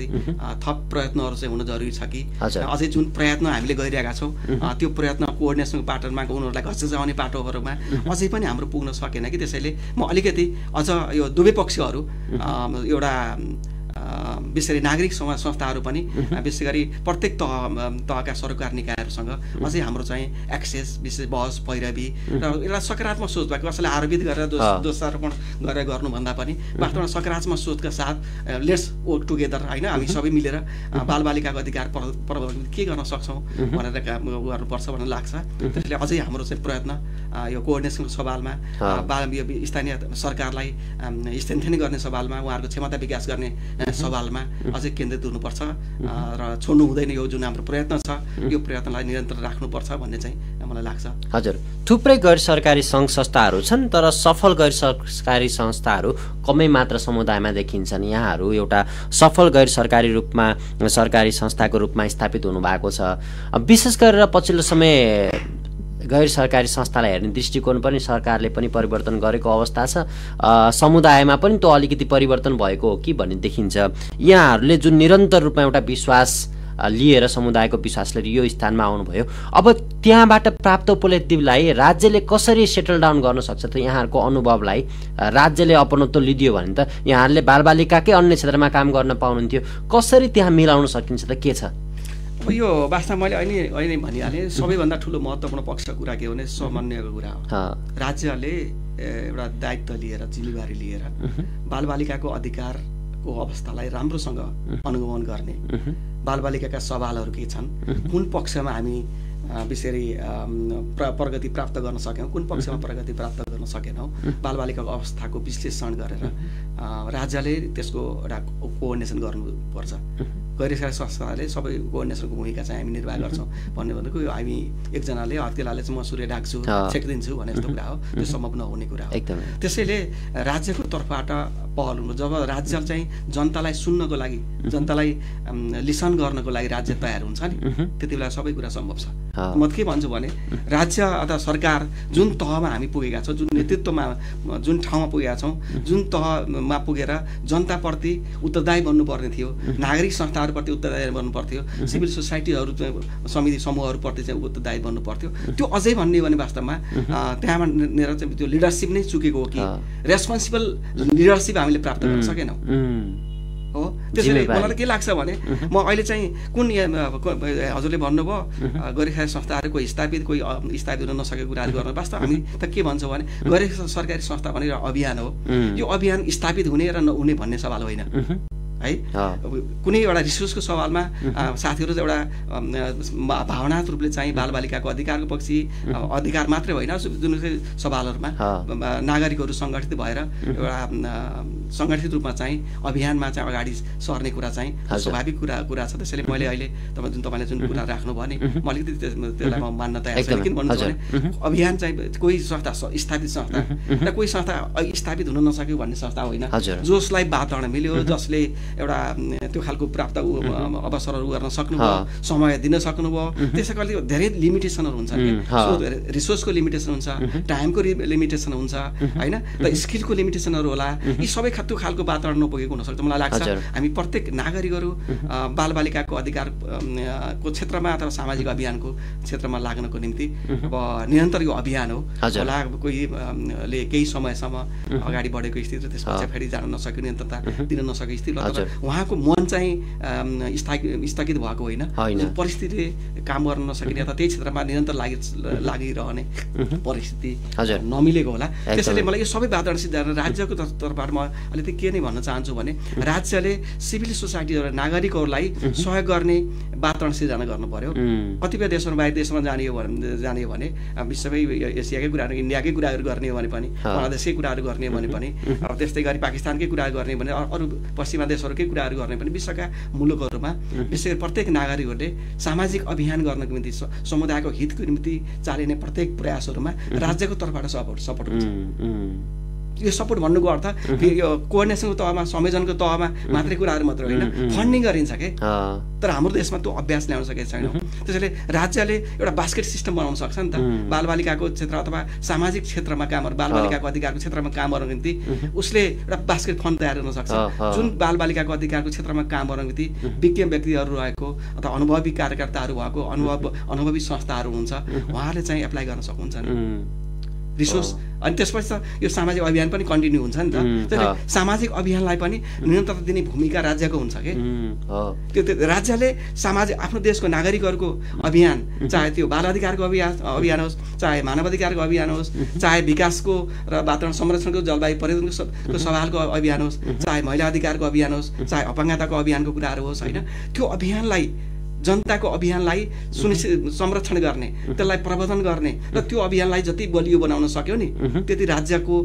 Speaker 2: थप प्रयत्नहरू चाहिँ हुन जरुरी छ कि अझै जुन प्रयत्न हामीले गरिरहेका छौँ त्यो प्रयत्न कोअर्डिनेसनको पाटोमा, उनीहरूलाई घचाउने पाटोहरूमा अझै पनि हाम्रो पुग्न सकेन कि। त्यसैले म अलिकति अझ यो दुवै पक्षहरू एउटा विशेष गरी नागरिक समाज संस्थाहरू पनि विशेष गरी प्रत्येक तहका सरकार निकायहरूसँग अझै हाम्रो चाहिँ एक्सेस विशेष बहस पैरवी र एउटा सकारात्मक सोच भएको कसैले आरोपित गरेर दोषारोपण गरेर गर्नुभन्दा पनि वास्तवमा सकारात्मक सोचका साथ लेट्स वर्क टुगेदर होइन हामी सबै मिलेर बालबालिकाको अधिकार के गर्न सक्छौँ भनेर काम गर्नुपर्छ भन्ने लाग्छ। त्यसले अझै हाम्रो चाहिँ प्रयत्न यो कोअर्डिनेसनको सवालमा स्थानीय सरकारलाई स्ट्रेन्थेनिङ गर्ने सवालमा उहाँहरूको क्षमता विकास गर्ने सवालमा अझै केन्द्रित हुनुपर्छ र छोड्नु हुँदैन। यो जुन हाम्रो प्रयत्न छ यो प्रयत्नलाई निरन्तर राख्नुपर्छ भन्ने चाहिँ मलाई लाग्छ।
Speaker 1: हजुर, थुप्रै गैर सरकारी सङ्घ संस्थाहरू छन् तर सफल गैर सरकारी संस्थाहरू कमै मात्र समुदायमा देखिन्छन्। यहाँहरू एउटा सफल गैर सरकारी रूपमा सरकारी संस्थाको रूपमा स्थापित हुनुभएको छ। विशेष गरेर पछिल्लो समय गैर सरकारी संस्थालाई हेर्ने दृष्टिकोण पनि सरकारले पनि परिवर्तन गरेको अवस्था छ। समुदायमा पनि त्यो अलिकति परिवर्तन भएको हो कि भन्ने देखिन्छ। यहाँहरूले जुन निरन्तर रूपमा एउटा विश्वास लिएर समुदायको विश्वास लिएर यो स्थानमा आउनुभयो, अब त्यहाँबाट प्राप्त उपलब्धिलाई राज्यले कसरी सेटल डाउन गर्न सक्छ त? यहाँहरूको अनुभवलाई राज्यले अपनत्व लिदियो भने त यहाँहरूले बालबालिकाकै अन्य क्षेत्रमा काम गर्न पाउनुहुन्थ्यो, कसरी त्यहाँ मिलाउन सकिन्छ त? के छ
Speaker 2: यो वास्तवमा मैले अहिले भनिहालेँ सबैभन्दा ठुलो महत्त्वपूर्ण पक्ष कुरा के हो भने समन्वयको कुरा हो। राज्यले एउटा दायित्व लिएर जिम्मेवारी लिएर बालबालिकाको अधिकारको अवस्थालाई राम्रोसँग अनुगमन गर्ने, बालबालिकाका सवालहरू के छन्, कुन पक्षमा हामी विशेषरी प्रगति प्राप्त गर्न सक्यौँ, कुन पक्षमा प्रगति प्राप्त गर्न सकेनौँ, बालबालिकाको अवस्थाको विश्लेषण गरेर राज्यले त्यसको एउटा कोअर्डिनेसन गर्नुपर्छ। गैर सरकारी संस्थाले सबै कोअर्डिनेसनको भूमिका चाहिँ हामी निर्वाह गर्छौँ भन्ने भनेको हामी एकजनाले हत्केलाले चाहिँ म सूर्य ढाक्छु छेकिदिन्छु भने जस्तो कुरा हो, त्यो सम्भव नहुने कुरा हो। त्यसैले राज्यको तर्फबाट पहल हुनु, जब राज्य चाहिँ जनतालाई सुन्नको लागि जनतालाई लिसन गर्नको लागि राज्य तयार हुन्छ नि त्यति बेला सबै कुरा सम्भव छ। म के भन्छु भने राज्य अथवा सरकार जुन तहमा हामी पुगेका छौँ, जुन नेतृत्वमा जुन ठाउँमा पुगेका छौँ, जुन तहमा पुगेर जनताप्रति उत्तरदायी बन्नुपर्ने थियो, नागरिक संस्थाहरूप्रति उत्तरदायी बन्नुपर्थ्यो, सिभिल सोसाइटीहरू समिति समूहहरूप्रति चाहिँ उत्तरदायी बन्नुपर्थ्यो। त्यो अझै भन्ने भने वास्तवमा त्यहाँनिर चाहिँ त्यो लिडरसिप नै चुकेको हो कि रेस्पोन्सिबल लिडरसिप हामीले प्राप्त गर्न सकेनौँ हो। त्यसैले मलाई के लाग्छ भने म अहिले चाहिँ कुन हजुरले भन्नुभयो गैर सरकारी संस्थाहरू कोही स्थापित कोही स्थापित हुन नसकेको कुराहरू गर्न, वास्तव हामी त के भन्छौँ भने गैर सरकारी संस्था भनेर अभियान हो। यो अभियान स्थापित हुने र नहुने भन्ने सवाल होइन है। कुनै एउटा रिसोर्सको सवालमा साथीहरू एउटा भावनात्मक रूपले चाहिँ बालबालिकाको अधिकारको पक्षी अधिकार मात्रै होइन, जुन सवालहरूमा नागरिकहरू सङ्गठित भएर एउटा सङ्गठित रूपमा चाहिँ अभियानमा चाहिँ अगाडि सर्ने कुरा चाहिँ स्वाभाविक कुरा छ। त्यसैले मैले अहिले तपाईँले जुन कुरा राख्नुभयो नि म अलिकति त्यसलाई म मान्न तयार छु। किन भन्नु भने अभियान चाहिँ कोही संस्था स्थापित संस्था र कोही संस्था स्थापित हुन नसक्यो भन्ने संस्था होइन, जसलाई वातावरण मिल्यो, जसले एउटा त्यो खालको प्राप्त अवसरहरू गर्न सक्नुभयो, समय दिन सक्नुभयो। त्यसै गरी धेरै लिमिटेसनहरू हुन्छ, रिसोर्सको लिमिटेसन हुन्छ, टाइमको लिमिटेसन हुन्छ होइन, र स्किलको लिमिटेसनहरू होला। यी सबै त्यो खालको वातावरण नपुगेको हुनसक्छ। मलाई लाग्छ हामी प्रत्येक नागरिकहरू बालबालिकाको अधिकारको क्षेत्रमा अथवा सामाजिक अभियानको क्षेत्रमा लाग्नको निम्ति अब निरन्तर यो अभियान हो होला। कोहीले केही समयसम्म अगाडि बढेको स्थिति त्यसपछि फेरि जान नसक्यो, निरन्तरता दिन नसकेको स्थिति, उहाँको मन चाहिँ स्थगित भएको होइन, परिस्थितिले काम गर्न नसकिने अथवा त्यही क्षेत्रमा निरन्तर लागिरहने परिस्थिति नमिलेको होला। त्यसैले मलाई यो सबै वातावरण सिद्धान्त राज्यको तर्फबाट म अलिकति के नै भन्न चाहन्छु भने राज्यले सिभिल सोसाइटीहरू नागरिकहरूलाई सहयोग गर्ने वातावरण सिर्जना गर्नु पर्यो। कतिपय देशहरू बाहिर देशमा जाने हो भने विश्वमै एसियाकै कुराहरू इन्डियाकै कुराहरू गर्ने हो भने पनि, बङ्गलादेशकै कुराहरू गर्ने हो भने पनि, अब त्यस्तै गरी पाकिस्तानकै कुराहरू गर्ने भने, अरू पश्चिमा देशहरूकै कुराहरू गर्ने पनि विश्वका मुलुकहरूमा विशेष गरी प्रत्येक नागरिकहरूले सामाजिक अभियान गर्नको निम्ति समुदायको हितको निम्ति चालिने प्रत्येक प्रयासहरूमा राज्यको तर्फबाट सपोर्ट हुन्छ। यो सपोर्ट भन्नुको अर्थ यो कोअर्डिनेसनको तहमा संयोजनको तहमा मात्रै कुराहरू मात्र होइन, फन्डिङ गरिन्छ के, तर हाम्रो देशमा त्यो अभ्यास ल्याउन सकेको छैन। त्यसैले राज्यले एउटा बास्केट सिस्टम बनाउन सक्छ नि त, बालबालिकाको क्षेत्र अथवा सामाजिक क्षेत्रमा कामहरू, बालबालिकाको अधिकारको क्षेत्रमा काम गर्नको निम्ति उसले एउटा बास्केट फन्ड तयार गर्न सक्छ। जुन बालबालिकाको अधिकारको क्षेत्रमा काम गर्नको निम्ति विज्ञ व्यक्तिहरू रहेको अथवा अनुभवी कार्यकर्ताहरू भएको अनुभवी संस्थाहरू हुन्छ, उहाँहरूले चाहिँ एप्लाई गर्न सक्नुहुन्छ नि। रिसोर्स अनि त्यसपछि त यो सामाजिक अभियान पनि कन्टिन्यू हुन्छ नि त त्यसले सामाजिक अभियानलाई पनि निरन्तरता दिने भूमिका राज्यको हुन्छ के त्यो राज्यले सामाजिक आफ्नो देशको नागरिकहरूको अभियान चाहे त्यो बाल अधिकारको अभियान होस् चाहे मानव अधिकारको अभियान होस् चाहे विकासको र वातावरण संरक्षणको जलवायु परिवर्तनको सवालको अभियान होस् चाहे महिला अधिकारको अभियान होस् चाहे अपाङ्गताको अभियानको कुराहरू होस् होइन त्यो अभियानलाई जनताको अभियानलाई संरक्षण गर्ने त्यसलाई प्रवर्धन गर्ने र त्यो अभियानलाई जति बलियो बनाउन सक्यो नि त्यति राज्यको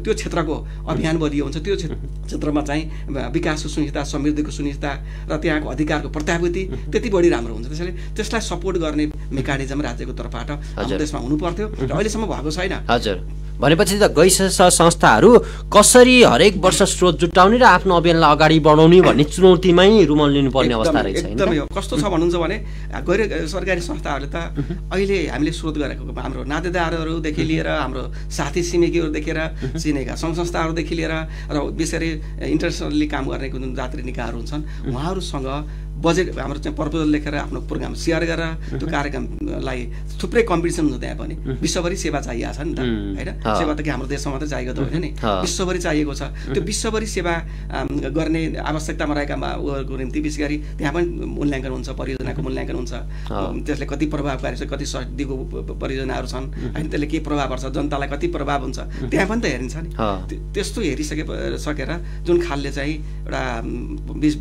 Speaker 2: त्यो क्षेत्रको अभियान बलियो हुन्छ त्यो क्षेत्रमा चाहिँ विकासको सुनिश्चितता समृद्धिको सुनिश्चितता र त्यहाँको अधिकारको प्रत्याभूति त्यति बढी राम्रो हुन्छ त्यसैले त्यसलाई सपोर्ट गर्ने मेकानिजम राज्यको तर्फबाट हाम्रो देशमा हुनु पर्थ्यो र अहिलेसम्म भएको छैन
Speaker 1: हजुर भनेपछि त गैर संस्थाहरू कसरी हरेक वर्ष स्रोत जुटाउने र आफ्नो अभियानलाई अगाडि बढाउने भन्ने चुनौतीमै रुमल लिनुपर्ने अवस्था रहेछ
Speaker 2: एकदमै कस्तो छ भन्नुहुन्छ भने गैर सरकारी संस्थाहरूले त अहिले हामीले स्रोत गरेको हाम्रो नातेदारहरूदेखि लिएर हाम्रो साथी छिमेकीहरूदेखि लिएर चिनेका सङ्घ संस्थाहरूदेखि लिएर र विशेष गरी इन्टरनेसनली काम गर्ने जुन जात्री निकायहरू हुन्छन् उहाँहरूसँग बजेट हाम्रो चाहिँ प्रपोजल लेखेर आफ्नो प्रोग्राम सेयर गरेर त्यो कार्यक्रमलाई थुप्रै कम्पिटिसन हुन्छ त्यहाँ पनि विश्वभरि सेवा चाहिएको छ नि त होइन सेवा त के हाम्रो देशमा मात्रै चाहिएको त होइन नि विश्वभरि चाहिएको छ त्यो विश्वभरि सेवा गर्ने आवश्यकतामा रहेका उहाँहरूको निम्ति विशेष गरी त्यहाँ पनि मूल्याङ्कन हुन्छ परियोजनाको मूल्याङ्कन हुन्छ त्यसले कति प्रभावकारी छ कति दिगो परियोजनाहरू छन् होइन त्यसले के प्रभाव पर्छ जनतालाई कति प्रभाव हुन्छ त्यहाँ पनि त हेरिन्छ नि त्यस्तो सकेर जुन खालले चाहिँ एउटा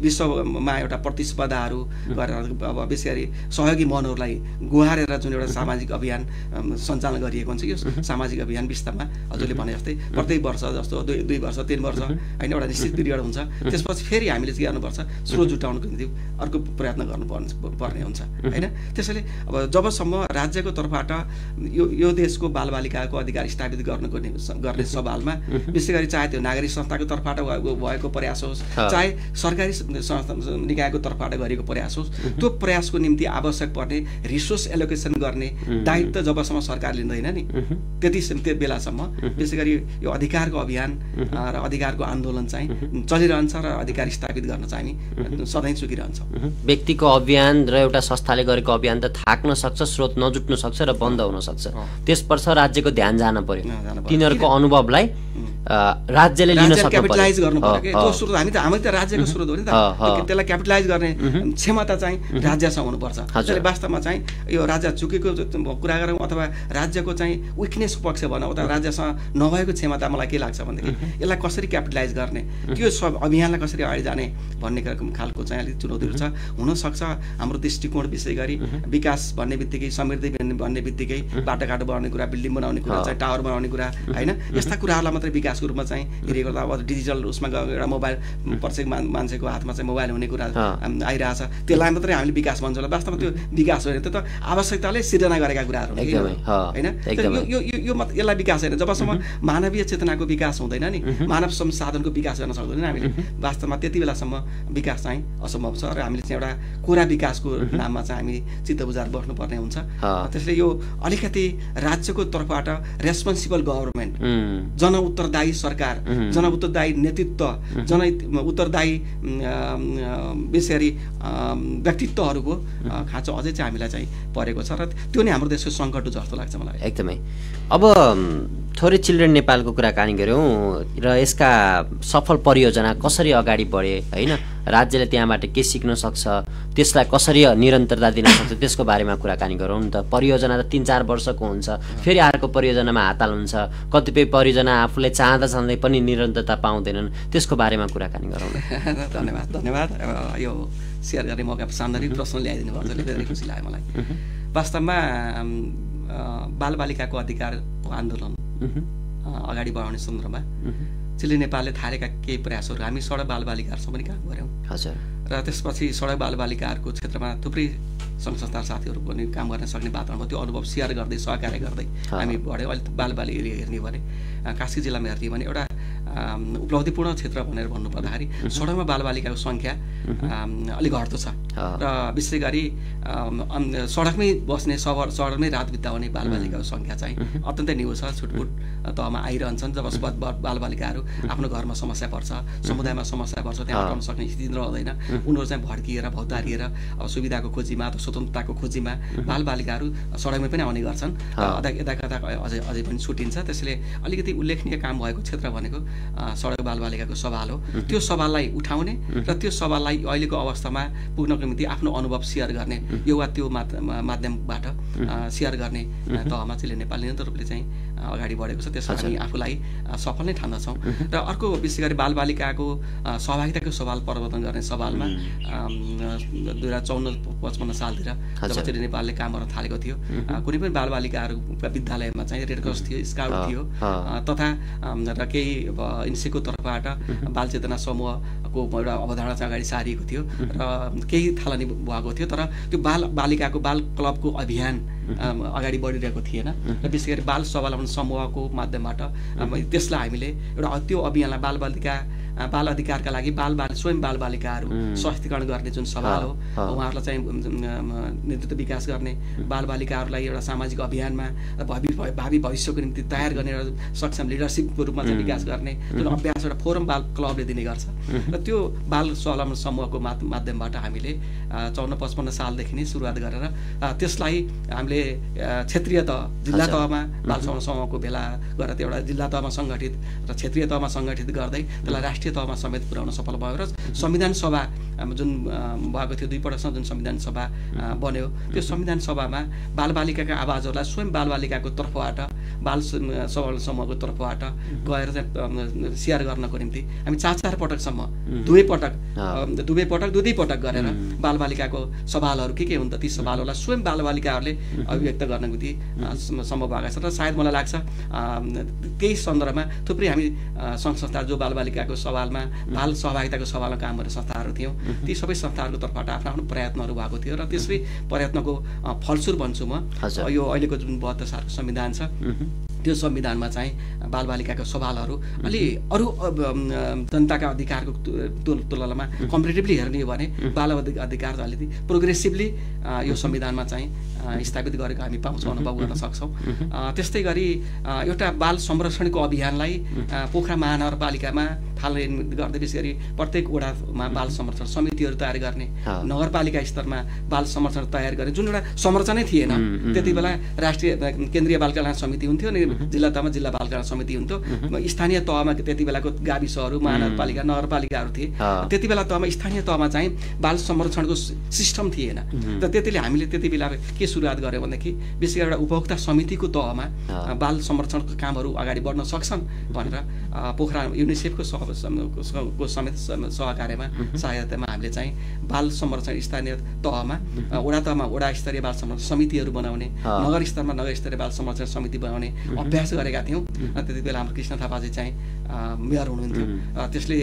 Speaker 2: विश्वमा एउटा प्रतिस्पर्धाहरू गरेर अब विशेष गरी सहयोगी मनहरूलाई गुहारेर जुन एउटा सामाजिक अभियान सञ्चालन गरिएको हुन्छ यो सामाजिक अभियान विस्तारमा हजुरले भने जस्तै प्रत्येक वर्ष जस्तो 2 वर्ष 3 वर्ष होइन एउटा निश्चित पिरियड हुन्छ त्यसपछि फेरि हामीले के गर्नुपर्छ स्रोत जुटाउनको निम्ति अर्को प्रयत्न गर्नुपर्ने हुन्छ होइन त्यसैले अब जबसम्म राज्यको तर्फबाट यो देशको बालबालिकाको अधिकार स्थापित गर्ने सवालमा विशेष गरी चाहे त्यो नागरिक संस्थाको तर्फबाट भएको प्रयास होस् चाहे सरकारी निकायको तर्फबाट गरेको प्रयास होस् त्यो प्रयासको निम्ति आवश्यक पर्ने रिसोर्स एलोकेसन गर्ने दायित्व जबसम्म सरकार लिँदैन नि त्यति बेलासम्म विशेष गरी यो अधिकारको अभियान र अधिकारको आन्दोलन चाहिँ चलिरहन्छ र अधिकार स्थापित गर्न चाहिँ सधैँ चुकिरहन्छ
Speaker 1: व्यक्तिको अभियान र एउटा संस्थाले गरेको अभियान त थाक्न सक्छ स्रोत नजुट्न सक्छ र बन्द हुन सक्छ त्यसपर्छ राज्यको ध्यान जान पर्यो तिनीहरूको अनुभवलाई राज्यले लिन सक्नु पर्यो
Speaker 2: क्यापिटलाइज गर्नु पर्यो के त्यो स्रोत हामी त राज्यको स्रोत हो नि त त्यसलाई क्यापिटलाइज गर्ने क्षमता चाहिँ राज्यसँग हुनुपर्छ त्यसले वास्तवमा चाहिँ यो राज्य चुकेको कुरा गरौँ अथवा राज्यको चाहिँ विकनेस पक्ष भनौँ अथवा राज्यसँग नभएको क्षमता मलाई के लाग्छ भनेदेखि यसलाई कसरी क्यापिटलाइज गर्ने त्यो सब अभियानलाई कसरी अगाडि जाने भन्ने खालको चाहिँ अलिक चुनौतीहरू छ हुनसक्छ हाम्रो दृष्टिकोण विशेष गरी विकास भन्ने बित्तिकै समृद्धि भन्ने बित्तिकै बाटोघाटो बनाउने कुरा बिल्डिङ बनाउने कुरा चाहिँ टावर बनाउने कुरा होइन यस्ता कुराहरूलाई मात्रै विकासको रूपमा चाहिँ हेरेको त अब डिजिटल उसमा एउटा मोबाइल प्रत्येक मान्छेको हातमा चाहिँ मोबाइल हुने कुरा आइरहेछ त्यसलाई मात्रै हामीले विकास भन्छौँ होला वास्तवमा त्यो विकास होइन त्यो त आवश्यकताले सिर्जना गरेका कुराहरू होइन यसलाई विकास होइन जबसम्म मानवीय चेतनाको विकास हुँदैन नि मानव संसाधनको विकास गर्न सक्दैन हामीले वास्तवमा त्यति बेलासम्म विकास चाहिँ असम्भव छ र हामीले चाहिँ एउटा कोरा विकासको नाममा चाहिँ हामी चित्त बुझाएर बस्नुपर्ने हुन्छ त्यसले यो अलिकति राज्यको तर्फबाट रेस्पोन्सिबल गभर्मेन्ट जनउत्तरदायी सरकार जनउत्तरदायी नेतृत्व उत्तरदायी विशेष गरी व्यक्तित्वहरूको खाँचो अझै चाहिँ हामीलाई चाहिँ परेको छ र त्यो नै हाम्रो देशको सङ्कट जस्तो लाग्छ मलाई
Speaker 1: एकदमै अब थोरै चिल्ड्रेन नेपालको कुराकानी गऱ्यौँ र यसका सफल परियोजना कसरी अगाडि बढे होइन राज्यले त्यहाँबाट के सिक्न सक्छ त्यसलाई कसरी निरन्तरता दिन सक्छ त्यसको बारेमा कुराकानी गरौँ नि त परियोजना त 3-4 वर्षको हुन्छ फेरि अर्को परियोजनामा हाताल हुन्छ कतिपय परियोजना आफूले चाहँदै पनि निरन्तरता पाउँदैनन् त्यसको बारेमा कुराकानी गरौँ
Speaker 2: धन्यवाद यो सेयर गर्ने मौका सान्दर्भिक प्रश्न ल्याइदिनु भयो धेरै खुसी लाग्यो मलाई वास्तवमा बालबालिकाको अधिकारको आन्दोलन अगाडि बढाउने सन्दर्भमा चिल्ड्रेन नेपालले थालेका केही प्रयासहरू हामी सडक बालबालिकाहरूसँग पनि काम गऱ्यौँ हजुर र त्यसपछि सडक बालबालिकाहरूको क्षेत्रमा थुप्रै सङ्घ संस्था साथीहरू पनि काम गर्न सक्ने वातावरणमा त्यो अनुभव सेयर गर्दै सहकार्य गर्दै हामी बढ्यौँ अहिले बालबालिका हेर्ने भने कास्की जिल्लामा हेर्ने भने एउटा उपलब्धिपूर्ण क्षेत्र भनेर भन्नुपर्दाखेरि सडकमा बालबालिकाको सङ्ख्या अलिक घट्दो छ र विशेष गरी सडकमै बस्ने सडकमै रात बिताउने बालबालिकाको सङ्ख्या चाहिँ अत्यन्तै न्यून छ, छुटपुट तहमा आइरहन्छन्। जब बालबालिकाहरू आफ्नो घरमा समस्या पर्छ, समुदायमा समस्या पर्छ, त्यहाँ हटाउन सक्ने स्थिति रहँदैन, उनीहरू चाहिँ भड्किएर भौतारिएर अब सुविधाको खोजीमा अथवा स्वतन्त्रताको खोजीमा बालबालिकाहरू सडकमै पनि आउने गर्छन्। यता कता अझै पनि छुटिन्छ। त्यसैले अलिकति उल्लेखनीय काम भएको क्षेत्र भनेको सडक बालबालिकाको सवाल हो। त्यो सवाललाई उठाउने र त्यो सवाललाई अहिलेको अवस्थामा पुग्नको निम्ति आफ्नो अनुभव सेयर गर्ने यो वा त्यो माध्यमबाट सेयर गर्ने तहमा चाहिँ नेपाल निरन्तर रूपले चाहिँ अगाडि बढेको छ। त्यसमा हामी आफूलाई सफल नै ठान्दछौँ। र अर्को विशेष गरी बालबालिकाको सहभागिताको सवाल प्रवर्तन गर्ने सवालमा 2054-55 सालतिर जब चाहिँ नेपालले काम गर्न थालेको थियो, कुनै पनि बालबालिकाहरूका विद्यालयमा चाहिँ रेड क्रस थियो, स्काउट थियो, तथा र केही इन्सेको तर्फबाट बाल चेतना समूहको एउटा अवधारणा चाहिँ अगाडि सारिएको थियो र केही थालनी भएको थियो। तर त्यो बालिकाको बाल क्लबको अभियान अगाडि बढिरहेको थिएन र विशेष गरी बाल सवाल समूहको माध्यमबाट त्यसलाई हामीले एउटा त्यो अभियानलाई बाल अधिकारका लागि स्वयं बालबालिकाहरू सशक्तिकरण गर्ने जुन सवाल हो, उहाँहरूलाई चाहिँ नेतृत्व विकास गर्ने, बालबालिकाहरूलाई एउटा सामाजिक अभियानमा भावी भविष्यको निम्ति तयार गर्ने एउटा सक्षम लिडरसिपको रूपमा चाहिँ विकास गर्ने जुन अभ्यास एउटा फोरम बाल क्लबले दिने गर्छ। र त्यो बाल स्वावलम्बन समूहको माध्यमबाट हामीले 54-55 सालदेखि नै सुरुवात गरेर त्यसलाई हामीले क्षेत्रीय तह जिल्ला तहमा बाल स्वावलम्बन समूहको भेला गरेर त्यो एउटा जिल्ला तहमा सङ्गठित र क्षेत्रीय तहमा सङ्गठित गर्दै त्यसलाई राष्ट्रिय तहमा समेत पुर्याउन सफल भयो। र संविधान सभा जुन भएको थियो 2 पटकसम्म जुन संविधान सभा बन्यो, त्यो संविधान सभामा बालबालिकाका आवाजहरूलाई स्वयं बालबालिकाको तर्फबाट बाल स्वावलम्बन समूहको तर्फबाट गएर चाहिँ सेयर गर्नको निम्ति हामी 4 पटकसम्म दुवै पटक गरेर बालबालिकाको सवालहरू के हुन् त ती सवालहरूलाई स्वयं बालबालिकाहरूले अभिव्यक्त गर्न निम्ति सम्भव भएको छ। र सायद मलाई लाग्छ त्यही सन्दर्भमा थुप्रै हामी सङ्घ संस्था जो बालबालिकाको सवालमा बाल सहभागिताको सवालमा काम गर्ने संस्थाहरू थियौँ, ती सबै संस्थाहरूको तर्फबाट आफ्नो आफ्नो प्रयत्नहरू भएको थियो। र त्यसै प्रयत्नको फलस्वरूप भन्छु म यो अहिलेको जुन 72 सालको संविधान छ, त्यो संविधानमा चाहिँ बालबालिकाको सवालहरू अलि अरू जनताका अधिकारको तुलनामा कम्पेरिटिभली हेर्ने हो भने बाल अधिकार अलिकति प्रोग्रेसिभली यो संविधानमा चाहिँ स्थापित गरेको हामी पाउँछौँ, अनुभव गर्न सक्छौँ। त्यस्तै गरी एउटा बाल संरक्षणको अभियानलाई पोखरा महानगरपालिकामा थालनी गर्दै विशेष गरी प्रत्येक वडामा बाल संरक्षण समितिहरू तयार गर्ने, नगरपालिका स्तरमा बाल संरक्षण तयार गर्ने जुन एउटा संरचनै थिएन। त्यति बेला राष्ट्रिय केन्द्रीय बाल कल्याण समिति हुन्थ्यो अनि जिल्ला तहमा जिल्ला बाल कल्याण समिति हुन्थ्यो। स्थानीय तहमा त्यति बेलाको गाविसहरू महानगरपालिका नगरपालिकाहरू थिए। त्यति बेला तहमा स्थानीय तहमा चाहिँ बाल संरक्षणको सिस्टम थिएन। र त्यसले हामीले त्यति बेला के सुरुवात गर्यो भनेदेखि विशेष गरी एउटा उपभोक्ता समितिको तहमा बाल संरक्षणको कामहरू अगाडि बढ्न सक्छन् भनेर पोखरा युनिसेफको समेत सहकार्यमा सहायतामा हामीले चाहिँ बाल संरक्षण स्थानीय तहमा वडा स्तरीय बाल संरक्षण समितिहरू बनाउने, नगर स्तरमा नगर स्तरीय बाल संरक्षण समिति बनाउने अभ्यास गरेका थियौँ। त्यति बेला हाम्रो कृष्ण थापाजी चाहिँ मेयर हुनुहुन्थ्यो। त्यसले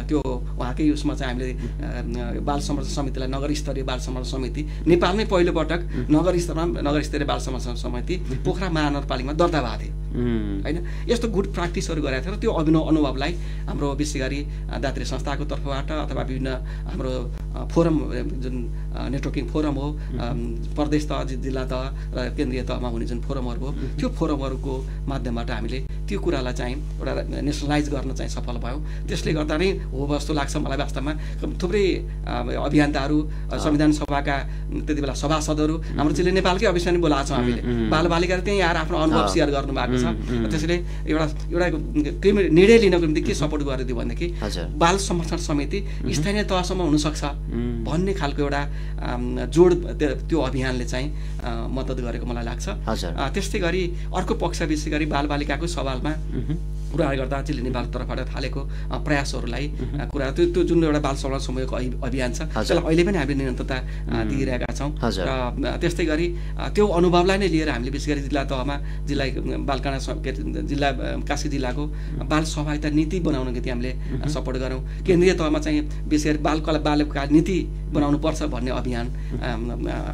Speaker 2: त्यो उहाँकै उसमा चाहिँ हामीले बाल संरक्षण समितिलाई नगर स्तरीय बाल संरक्षण समिति नेपालमै पहिलो पटक नगर स्तरमा नगर स्तरीय बाल संरक्षण समिति पोखरा महानगरपालिकामा दर्ता भएको थियो होइन। यस्तो गुड प्र्याक्टिसहरू गरेका थियो र त्यो अनुभवलाई हाम्रो विशेष गरी दात्री संस्थाको तर्फबाट अथवा विभिन्न हाम्रो फोरम जुन नेटवर्किङ फोरम हो, प्रदेश तह जिल्ला तह र केन्द्रीय तहमा हुने जुन फोरमहरू हो, त्यो फोरमहरूको माध्यमबाट हामीले त्यो कुरालाई चाहिँ एउटा नेसनलाइज गर्न चाहिँ सफल भयौँ। त्यसले गर्दा नै हो जस्तो लाग्छ मलाई वास्तवमा थुप्रै अभियन्ताहरू संविधान सभाका त्यति बेला सभासदहरू हाम्रो जिल्ला नेपालकै अफिसमा नै बोलाएको छौँ हामीले। बालबालिकाले त्यहीँ आएर आफ्नो अनुभव सेयर गर्नुभएको छ। त्यसैले एउटा निर्णय लिनको निम्ति के सपोर्ट गरिदियो भनेदेखि बाल संरक्षण समिति स्थानीय तहसम्म हुनसक्छ भन्ने खालको एउटा जोड त्यो अभियानले चाहिँ मद्दत गरेको मलाई लाग्छ। त्यस्तै गरी अर्को पक्ष विशेष गरी बालबालिकाको सवालमा कुरा गर्दा चाहिँ नेपाल तर्फबाट थालेको प्रयासहरूलाई कुरा त्यो जुन एउटा बाल संरक्षण समूहको अभियान छ त्यसलाई अहिले पनि हामीले निरन्तरता दिइरहेका छौँ। र त्यस्तै गरी त्यो अनुभवलाई नै लिएर हामीले विशेष गरी जिल्ला तहमा जिल्ला कास्की जिल्लाको बाल सहभागिता नीति बनाउनको निम्ति हामीले सपोर्ट गऱ्यौँ। केन्द्रीय तहमा चाहिँ विशेष गरी बालका नीति बनाउनुपर्छ भन्ने अभियान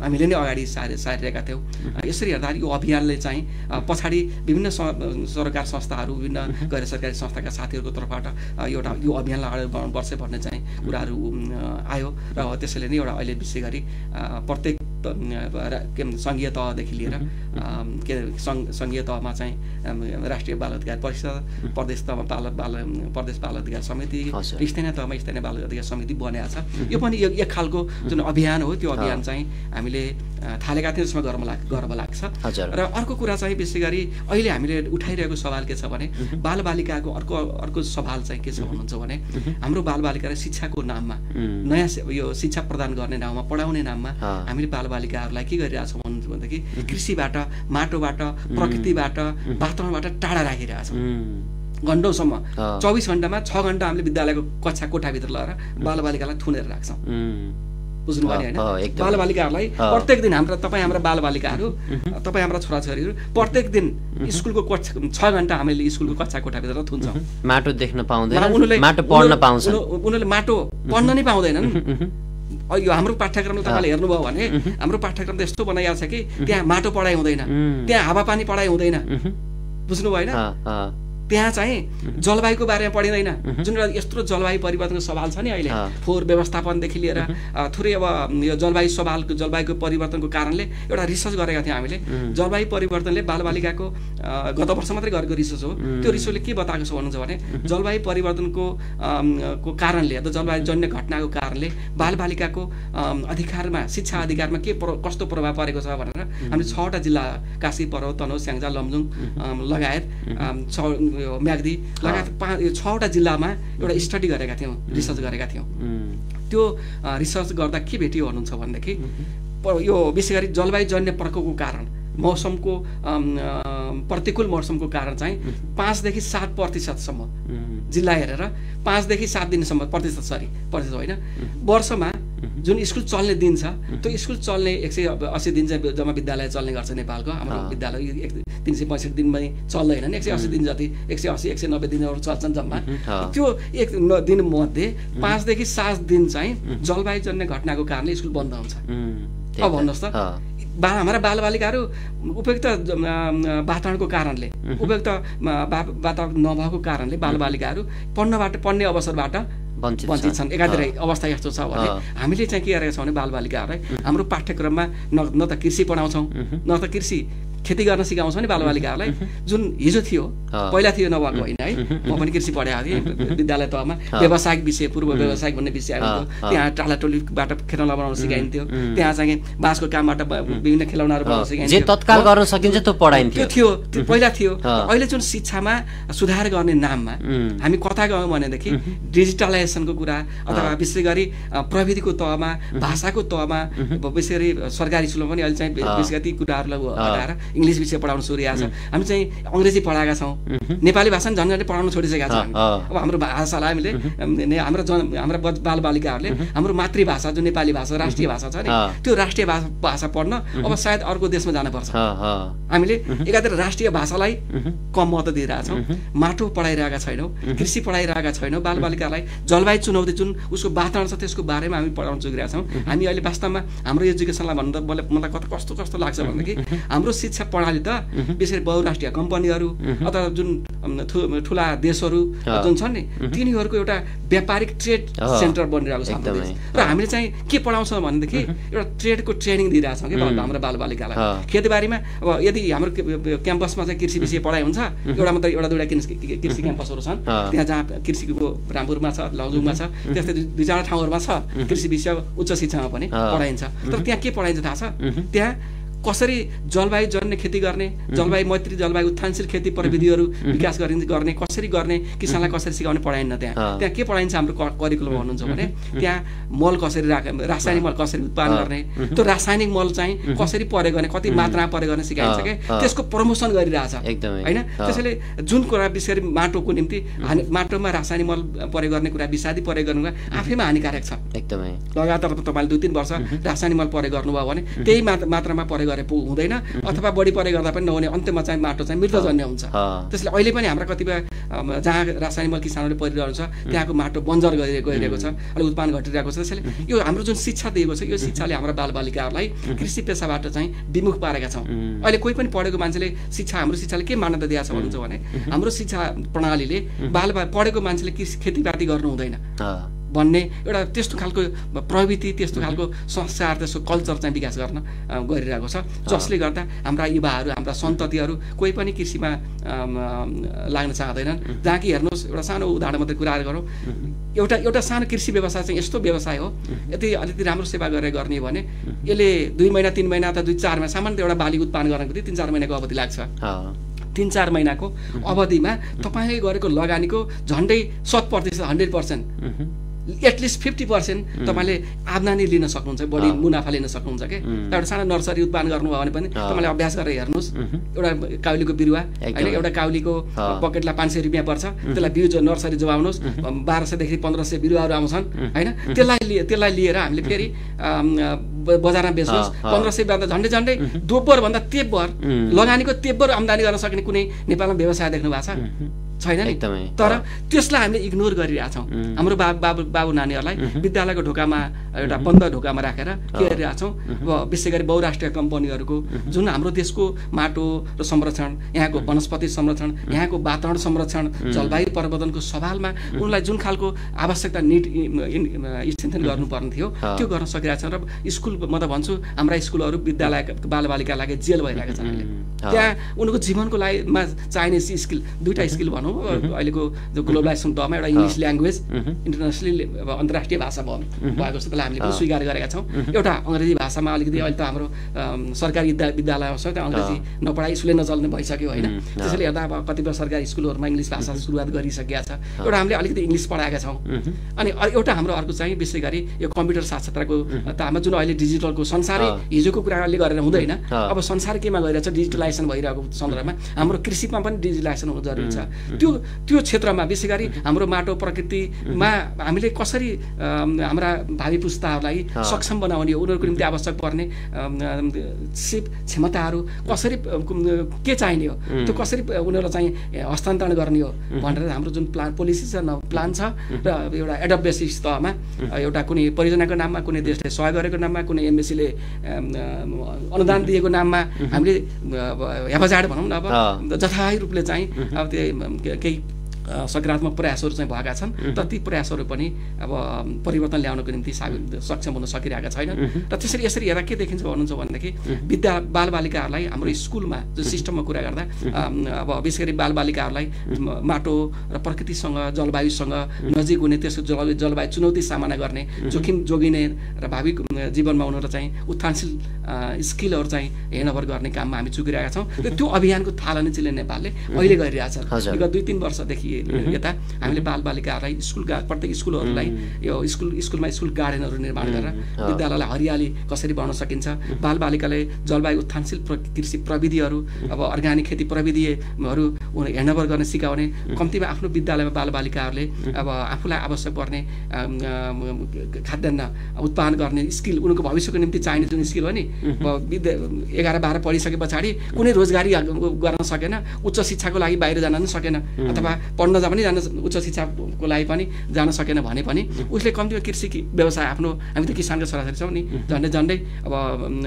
Speaker 2: हामीले नै अगाडि सारिरहेका थियौँ। यसरी हेर्दा यो अभियानले चाहिँ पछाडि विभिन्न सरकार संस्थाहरू विभिन्न गैर सरकारी संस्थाका साथीहरूको तर्फबाट एउटा यो अभियानलाई अगाडि बढाउनुपर्छ भन्ने चाहिँ कुराहरू आयो र त्यसैले नै एउटा अहिले विशेष गरी प्रत्येक सङ्घीय तहदेखि लिएर सङ्घीय तहमा चाहिँ राष्ट्रिय बाल अधिकार परिषद, प्रदेश तहमा प्रदेश बाल अधिकार समिति, स्थानीय तहमा स्थानीय बाल अधिकार समिति बनेको छ। यो पनि एक खालको जुन अभियान हो त्यो अभियान चाहिँ हामीले थालेका थियौँ, त्यसमा गर्व लाग्छ। र अर्को कुरा चाहिँ विशेष गरी अहिले हामीले उठाइरहेको सवाल के छ भने बालबालिकाको अर्को सवाल चाहिँ के छ भन्नुहुन्छ भने हाम्रो बालबालिकालाई शिक्षाको नाममा नयाँ यो शिक्षा प्रदान गर्ने नाममा पढाउने नाममा हामीले बालबालिकाहरूलाई के गरिरहेछौँ भनेदेखि कृषिबाट, माटोबाट, प्रकृतिबाट, वातावरणबाट टाढा राखिरहेछौँ। घन्टौँसम्म 24 घण्टामा 6 घण्टा हामीले विद्यालयको कक्षा कोठाभित्र लगाएर बालबालिकालाई थुनेर राख्छौँ। बुझ्नुभयो होइन? बालबालिकाहरूलाई प्रत्येक दिन हाम्रा बालबालिकाहरू, हाम्रा छोराछोरीहरू प्रत्येक दिन स्कुलको 6 घण्टा हामीले स्कुलको कक्षा कोठाभित्र थुन्छौँ।
Speaker 1: माटो देख्न पाउँदैन, माटो पढ्न पाउँछ,
Speaker 2: उनीहरूले माटो पढ्न नै पाउँदैनन्। यो हाम्रो पाठ्यक्रम तपाईँले हेर्नुभयो भने हाम्रो पाठ्यक्रम त यस्तो बनाइएको छ कि त्यहाँ माटो पढाइ हुँदैन, त्यहाँ हावापानी पढाइ हुँदैन। बुझ्नुभयो होइन? त्यहाँ चाहिँ जलवायुको बारेमा पढिँदैन। जुन एउटा यत्रो जलवायु परिवर्तनको सवाल छ नि अहिले, फोहोर व्यवस्थापनदेखि लिएर थोरै अब यो जलवायुको परिवर्तनको कारणले एउटा रिसर्च गरेका थियौँ हामीले। जलवायु परिवर्तनले बालबालिकाको गत वर्ष मात्रै गरेको रिसर्च हो। त्यो रिसर्चले के बताएको छ भन्नुहुन्छ भने जलवायु परिवर्तनको कारणले अथवा जलवायुजन्य घटनाको कारणले बालबालिकाको अधिकारमा, शिक्षा अधिकारमा कस्तो प्रभाव परेको छ भनेर हामीले 6वटा जिल्ला काशी, पर्वत, तनहुँ, स्याङ्जा, लमजुङ लगायत म्याग्दी लगायत 6वटा जिल्लामा एउटा स्टडी गरेका थियौँ, रिसर्च गरेका थियौँ। त्यो रिसर्च गर्दा के भेटियो भन्नुहुन्छ भनेदेखि यो विशेष गरी जलवायुजन्य प्रकोपको कारण, मौसमको प्रतिकूल मौसमको कारण चाहिँ 5 देखि 7% जिल्ला हेरेर 5 देखि 7 दिनसम्म प्रतिशत होइन, वर्षमा जुन स्कुल चल्ने दिन छ त्यो स्कुल चल्ने 180 दिन चाहिँ जम्मा विद्यालय चल्ने गर्छ नेपालको। हाम्रो विद्यालय 365 दिनमै चल्दैन, 180 दिन जति 180-190 दिनहरू चल्छन् जम्मा। त्यो एक दिन मध्ये 5 देखि 7 दिन चाहिँ जलवायुजन्य घटनाको कारणले स्कुल बन्द हुन्छ। अब भन्नुहोस् त, हाम्रा बालबालिकाहरू उपयुक्त वातावरणको कारणले, उपयुक्त वातावरण नभएको कारणले बालबालिकाहरू पढ्ने अवसरबाट वञ्चित छन्। एकातिर अवस्था यस्तो छ भने हामीले चाहिँ के गरेका छौँ भने बालबालिकाहरूलाई हाम्रो पाठ्यक्रममा न त कृषि पढाउँछौँ, न त कृषि खेती गर्न सिकाउँछौँ नि बालबालिकाहरूलाई। जुन हिजो थियो, पहिला थियो, नभएको होइन है। म पनि कृषि पढाएको थिएँ विद्यालय तहमा। व्यावसायिक विषय, पूर्व व्यावसायिक भन्ने विषय आएको, त्यहाँ टालाटोलीबाट खेलौना बनाउन सिकाइन्थ्यो, त्यहाँ चाहिँ बाँसको कामबाट विभिन्न खेलौनाहरू बनाउन सिकाइन्थ्यो, जे तत्काल गर्न सकिन्छ त्यो पढाइन्थ्यो। त्यो थियो, त्यो पहिला थियो। अहिले जुन शिक्षामा सुधार गर्ने नाममा हामी कता गयौँ भनेदेखि डिजिटलाइजेसनको कुरा अथवा विशेष गरी प्रविधिको तहमा, भाषाको तहमा, विशेष गरी सरकारी स्कुलमा पनि अहिले चाहिँ विशेष गरी ती कुराहरूलाई हटाएर इङ्ग्लिस विषय पढाउन छोडिरहेको छ। हामी चाहिँ अङ्ग्रेजी पढाएका छौँ, नेपाली भाषा पनि झन्झटै पढाउन छोडिसकेका छौँ। अब हाम्रो भाषालाई हामीले हाम्रा बालबालिकाहरूले हाम्रो मातृभाषा जुन नेपाली भाषा, राष्ट्रिय भाषा छ नि, त्यो राष्ट्रिय भाषा पढ्न अब सायद अर्को देशमा जानुपर्छ। हामीले एकातिर राष्ट्रिय भाषालाई कम महत्त्व दिइरहेछौँ, माटो पढाइरहेका छैनौँ, कृषि पढाइरहेका छैनौँ। बालबालिकालाई जलवायु चुनौती जुन उसको वातावरण छ त्यसको बारेमा हामी पढाउन चुकिरहेका छौँ। हामी अहिले वास्तवमा हाम्रो एजुकेसनलाई भन्दा मलाई कस्तो लाग्छ भनेदेखि हाम्रो शिक्षा प्रणाली त विशेष बहुराष्ट्रिय कम्पनीहरू अथवा जुन ठुला देशहरू जुन छन् नि तिनीहरूको एउटा व्यापारिक ट्रेड सेन्टर बनिरहेको छ र हामीले चाहिँ के पढाउँछौँ भनेदेखि एउटा ट्रेडको ट्रेनिङ दिइरहेछौँ कि हाम्रो बालबालिकालाई। खेतीबारीमा अब यदि हाम्रो क्याम्पसमा चाहिँ कृषि विषय पढाइ हुन्छ, एउटा दुईवटा कृषि क्याम्पसहरू छन् त्यहाँ जहाँ कृषिको रामपुरमा छ, लमजुङमा छ, त्यस्तै 2-4 ठाउँहरूमा छ कृषि विषय उच्च शिक्षामा पनि पढाइन्छ। तर त्यहाँ के पढाइन्छ थाहा छ? त्यहाँ कसरी जलवायुजन्य खेती गर्ने, जलवायु मैत्री, जलवायु उत्थानशील खेती प्रविधिहरू विकास गर्ने, कसरी गर्ने, किसानलाई कसरी सिकाउने पढाइन्न। त्यहाँ के पढाइन्छ हाम्रो करिकुलम भन्नुहुन्छ भने त्यहाँ मल कसरी रासायनिक मल कसरी उत्पादन गर्ने, त्यो रासायनिक मल चाहिँ कसरी प्रयोग गर्ने, कति मात्रामा प्रयोग गर्ने सिकाइन्छ क्या। त्यसको प्रमोसन गरिरहेछ होइन। त्यसैले जुन कुरा विशेष गरी माटोको निम्ति माटोमा रासायनिक मल प्रयोग गर्ने कुरा, विषादी प्रयोग गर्ने कुरा आफैमा हानिकारक छ। एकदमै लगातार तपाईँले 2-3 वर्ष रासायनिक मल प्रयोग गर्नुभयो भने त्यही मात्रामा प्रयोग गरे हुँदैन अथवा बढी परे गर्दा पनि नहुने अन्त्यमा चाहिँ माटो चाहिँ मृतजन्य हुन्छ। त्यसले अहिले पनि हाम्रा कतिपय जहाँ रासायनिक मल किसानहरूले परिरहेको छ त्यहाँको माटो बन्जर गइरहेको छ, अलिक उत्पादन घटिरहेको छ। त्यसैले यो हाम्रो जुन शिक्षा दिएको छ यो शिक्षाले हाम्रा बालबालिकाहरूलाई कृषि पेसाबाट चाहिँ विमुख पारेका छौँ। अहिले कोही पनि पढेको मान्छेले हाम्रो शिक्षाले के मान्यता दिएको छ भन्नुहुन्छ भने हाम्रो शिक्षा प्रणालीले पढेको मान्छेले खेतीपाती गर्नु हुँदैन भन्ने एउटा त्यस्तो खालको प्रवृत्ति, त्यस्तो खालको संस्कार, त्यस्तो कल्चर चाहिँ विकास गर्न गरिरहेको छ, जसले गर्दा हाम्रा युवाहरू, हाम्रा सन्ततिहरू कोही पनि कृषिमा लाग्न चाहँदैनन्। जहाँ कि हेर्नुहोस्, एउटा सानो उदाहरण मात्रै कुरा गरौँ, एउटा सानो कृषि व्यवसाय चाहिँ यस्तो व्यवसाय हो, अलिकति राम्रो सेवा गरेर गर्ने भने यसले 2 महिना 3 महिना अथवा 2-4 महिना सामान्य एउटा बाली उत्पादन गर्नको निम्ति 3-4 महिनाको अवधि लाग्छ। 3-4 महिनाको अवधिमा तपाईँले गरेको लगानीको झन्डै 100%, 100%, एटलिस्ट 50% तपाईँले आम्दानी लिन सक्नुहुन्छ, बढी मुनाफा लिन सक्नुहुन्छ के। एउटा सानो नर्सरी उत्पादन गर्नुभयो भने पनि तपाईँले अभ्यास गरेर हेर्नुहोस्, एउटा काउलीको बिरुवा होइन, एउटा काउलीको पकेटलाई 500 रुपियाँ पर्छ, त्यसलाई बिउ नर्सरी जोगाउनुहोस्, 1200 देखि 1500 बिरुवाहरू आउँछन् होइन, त्यसलाई लिएर हामीले फेरि बजारमा बेच्नुहोस्, 1500 भन्दा झन्डै दोब्बर भन्दा तेब्बर लगानीको तेब्बर आम्दानी गर्न सक्ने कुनै नेपालमा व्यवसाय देख्नु भएको छैन नि। तर त्यसलाई हामीले इग्नोर गरिरहेछौँ। हाम्रो बाबु नानीहरूलाई विद्यालयको ढोकामा एउटा बन्द ढोकामा राखेर के गरिरहेछौँ, विशेष गरी बहुराष्ट्रिय कम्पनीहरूको जुन हाम्रो देशको माटो र संरक्षण, यहाँको वनस्पति संरक्षण, यहाँको वातावरण संरक्षण, जलवायु परिवर्तनको सवालमा उनलाई जुन खालको आवश्यकता चिन्तन गर्नुपर्ने थियो त्यो गर्न सकिरहेछन्। र स्कुल म त भन्छु हाम्रा स्कुलहरू विद्यालय बालबालिकाका लागि जेल भइरहेका छन्। त्यहाँ उनको जीवनको लागि चाहिने स्किल, 2टा स्किल भनौँ अहिलेको जो ग्लोबलाइजेसन दौरमा, एउटा इङ्ग्लिस ल्याङ्ग्वेज इन्टरनेसनली अन्तर्राष्ट्रिय भाषा भएको छ, त्यसलाई हामीले पनि स्वीकार गरेका छौँ। एउटा अङ्ग्रेजी भाषामा अलिकति अहिले त हाम्रो सरकारी विद्यालय छ, त्यहाँ अङ्ग्रेजी नपढाइ स्कुलै नचल्ने भइसक्यो होइन। त्यसैले हेर्दा अब कतिपय सरकारी स्कुलहरूमा इङ्ग्लिस भाषा सुरुवात गरिसकेका छ। एउटा हामीले अलिकति इङ्ग्लिस पढाएका छौँ। अनि एउटा हाम्रो अर्को चाहिँ विशेष गरी यो कम्प्युटर साक्षरताको तामा, जुन अहिले डिजिटलको संसारै हिजोको कुराले गरेर हुँदैन, अब संसार केमा गइरहेछ, डिजिटलाइजेसन भइरहेको सन्दर्भमा हाम्रो कृषिमा पनि डिजिटलाइजेसन हुनु जरुरी छ। त्यो क्षेत्रमा विशेष गरी हाम्रो माटो प्रकृतिमा हामीले कसरी हाम्रा भावी पुस्ताहरूलाई सक्षम बनाउने, उनीहरूको निम्ति आवश्यक पर्ने सिप क्षमताहरू कसरी के चाहिने हो, त्यो कसरी उनीहरूलाई चाहिँ हस्तान्तरण गर्ने हो भनेर हाम्रो जुन पोलिसी छ, प्लान छ, र एउटा एडप्ट बेसिस तहमा एउटा कुनै परियोजनाको नाममा, कुनै देशले सहयोग गरेको नाममा, कुनै एमएसीले अनुदान दिएको नाममा हामीले हेफाजाड भनौँ न, अब जथाही रूपले चाहिँ अब त्यो केही सकारात्मक प्रयासहरू चाहिँ भएका छन्। तर ती प्रयासहरू पनि अब परिवर्तन ल्याउनको निम्ति सक्षम हुन सकिरहेका छैनन्। र त्यसरी यसरी हेर्दा के देखिन्छ भन्नुहुन्छ भनेदेखि बालबालिकाहरूलाई हाम्रो स्कुलमा जो सिस्टममा कुरा गर्दा अब विशेष गरी बालबालिकाहरूलाई माटो र प्रकृतिसँग, जलवायुसँग नजिक हुने, त्यसको जलवायु चुनौती सामना गर्ने, जोखिम जोगिने र भावी जीवनमा उनीहरूलाई चाहिँ उत्थानशील स्किलहरू चाहिँ हेरनभर गर्ने काममा हामी चुकिरहेका छौँ। र त्यो अभियानको थालनी चाहिँ नेपालले अहिले गरिरहेछ। विगत 2-3 वर्षदेखि यता हामीले बालबालिकाहरूलाई प्रत्येक स्कुलहरूलाई यो स्कुलमा स्कुल गार्डनहरू निर्माण गरेर विद्यालयलाई हरियाली कसरी बनाउन सकिन्छ, बालबालिकाले जलवायु उत्थानशील कृषि प्रविधिहरू, अब अर्ग्यानिक खेती प्रविधिहरू हेर्नभर गर्न सिकाउने, कम्तीमा आफ्नो विद्यालयमा बालबालिकाहरूले अब आफूलाई आवश्यक पर्ने खाद्यान्न उत्पादन गर्ने स्किल, उनको भविष्यको निम्ति चाहिने जुन स्किल हो नि, 11-12 पढिसके पछाडि कुनै रोजगारी गर्न सकेन, उच्च शिक्षाको लागि बाहिर जान पनि सकेन, अथवा पढ्न पनि उच्च शिक्षाको लागि पनि जान सकेन भने पनि उसले कम्तीमा कृषि व्यवसाय आफ्नो, हामी त किसानको छोराछोरी छौँ नि, झन्डै अब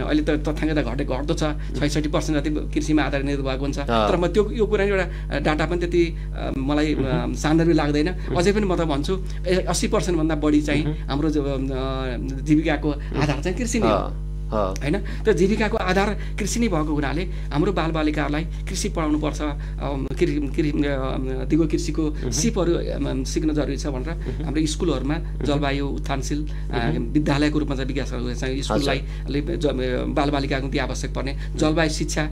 Speaker 2: अहिले त तथ्याङ्क त घट्दो छ, 66% जति कृषिमा आधारित भएको हुन्छ। तर म यो कुरा एउटा डाटा पनि त्यति मलाई सान्दर्भिक लाग्दैन। अझै पनि म त भन्छु 80% भन्दा बढी चाहिँ हाम्रो जीविकाको आधार चाहिँ कृषि नै हो होइन। त जीविकाको आधार कृषि नै भएको हुनाले हाम्रो बालबालिकाहरूलाई कृषि पढाउनु पर्छ, दिगो कृषिको सिपहरू सिक्न जरुरी छ भनेर हाम्रो स्कुलहरूमा जलवायु उत्थानशील विद्यालयको रूपमा चाहिँ विकास गरेको छ। स्कुललाई बालबालिकाको निम्ति आवश्यक पर्ने जलवायु शिक्षा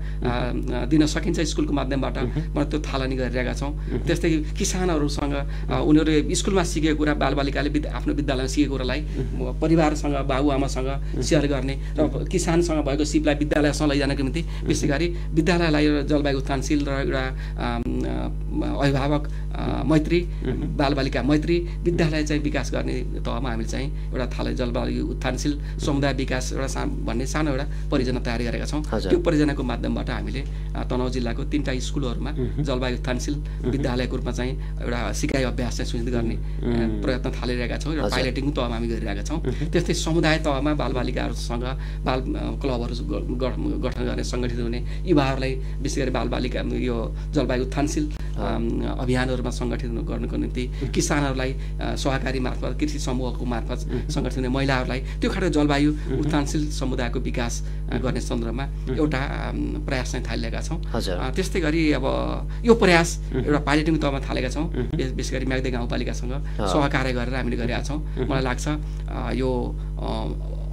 Speaker 2: दिन सकिन्छ स्कुलको माध्यमबाट, त्यो थालनी गरिरहेका छौँ। त्यस्तै किसानहरूसँग उनीहरूले स्कुलमा सिकेको कुरा बालबालिकाले आफ्नो विद्यालयमा सिकेको कुरालाई परिवारसँग, बाबुआमासँग सेयर गर्ने र किसानसँग भएको सिपलाई विद्यालयसम्म लैजानको निम्ति विशेष गरी विद्यालयलाई जलवायु उत्थानशील र एउटा अभिभावक मैत्री बालबालिका मैत्री विद्यालय चाहिँ विकास गर्ने तहमा हामीले चाहिँ एउटा थालै जलवायु उत्थानशील समुदाय विकास एउटा भन्ने सानो एउटा परियोजना तयारी गरेका छौँ। त्यो परियोजनाको माध्यमबाट हामीले तनहुँ जिल्लाको 3टा स्कुलहरूमा जलवायु उत्थानशील विद्यालयको रूपमा चाहिँ एउटा सिकाइ अभ्यास चाहिँ सुनिश्चित गर्ने प्रयत्न थालिरहेका छौँ र पाइलटिङ तहमा हामी गरिरहेका छौँ। त्यस्तै समुदाय तहमा बालबालिकाहरूसँग बाल क्लबहरू गठन गर्ने सङ्गठित हुने युवाहरूलाई विशेष गरी बालबालिका यो जलवायु उत्थानशील अभियानहरूमा सङ्गठित गर्नको निम्ति किसानहरूलाई सहकारी मार्फत कृषि समूहको मार्फत सङ्गठित हुने महिलाहरूलाई त्यो खालको जलवायु उत्थानशील समुदायको विकास गर्ने सन्दर्भमा एउटा प्रयास चाहिँ थालिरहेका छौँ। त्यस्तै गरी अब यो प्रयास एउटा पाइलटिङ तहमा थालेका छौँ। विशेष गरी म्याग्दी गाउँपालिकासँग सहकार्य गरेर हामीले गरिरहेका छौँ। मलाई लाग्छ यो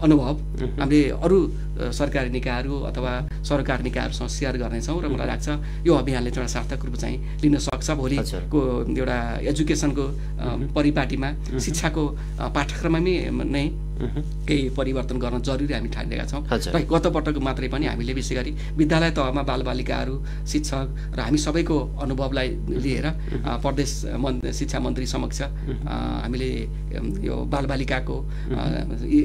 Speaker 2: अनुभव हामीले अरू सरकारी निकायहरू अथवा सरकारी निकायहरूसँग सेयर गर्नेछौँ र मलाई लाग्छ यो अभियानले एउटा सार्थक रूप चाहिँ लिन सक्छ। भोलिको एउटा एजुकेसनको परिपाटीमा शिक्षाको पाठ्यक्रममै नै केही परिवर्तन गर्न जरुरी हामी ठानिरहेका छौँ। र गत पटक मात्रै पनि हामीले विशेष गरी विद्यालय तहमा बालबालिकाहरू शिक्षक र हामी सबैको अनुभवलाई लिएर प्रदेश शिक्षा मन्त्री समक्ष हामीले यो बालबालिकाको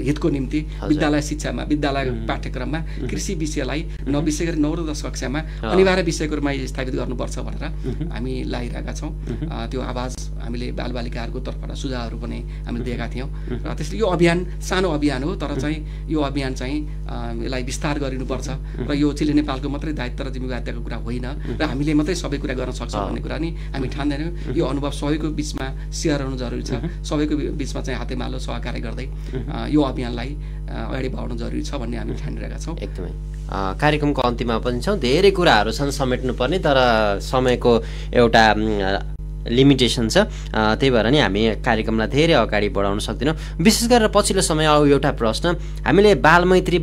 Speaker 2: हितको निम्ति विद्यालय शिक्षामा विद्यालय पाठ्यक्रममा कृषि विषयलाई विशेष गरी 9 र 10 कक्षामा अनिवार्य विषयको रूपमा स्थापित गर्नुपर्छ भनेर हामी लागिरहेका छौँ। त्यो आवाज हामीले बालबालिकाहरूको तर्फबाट सुझावहरू पनि हामीले दिएका थियौँ र त्यसले यो अभियान सानो अभियान हो तर चाहिँ यो अभियान चाहिँ यसलाई विस्तार गरिनुपर्छ र यो चिले नेपालको मात्रै दायित्व र जिम्मेवारीको कुरा होइन र हामीले मात्रै सबै कुरा गर्न सक्छौँ भन्ने कुरा नि हामी ठान्दैनौँ। यो अनुभव सबैको बिचमा सेयर गर्नु जरुरी छ। सबैको बिचमा चाहिँ हातेमालो सहकार्य गर्दै यो अभियानलाई अगाडि बढाउनु जरुरी छ भन्ने हामी ठानिरहेका छौँ।
Speaker 1: एकदमै कार्यक्रमको अन्तिममा पनि छौँ। धेरै कुराहरू छन् समेट्नुपर्ने तर समयको एउटा लिमिटेसन छ। त्यही भएर नि हामी कार्यक्रमलाई धेरै अगाडि बढाउन सक्दैनौँ। विशेष गरेर पछिल्लो समय अब एउटा प्रश्न हामीले बालमैत्री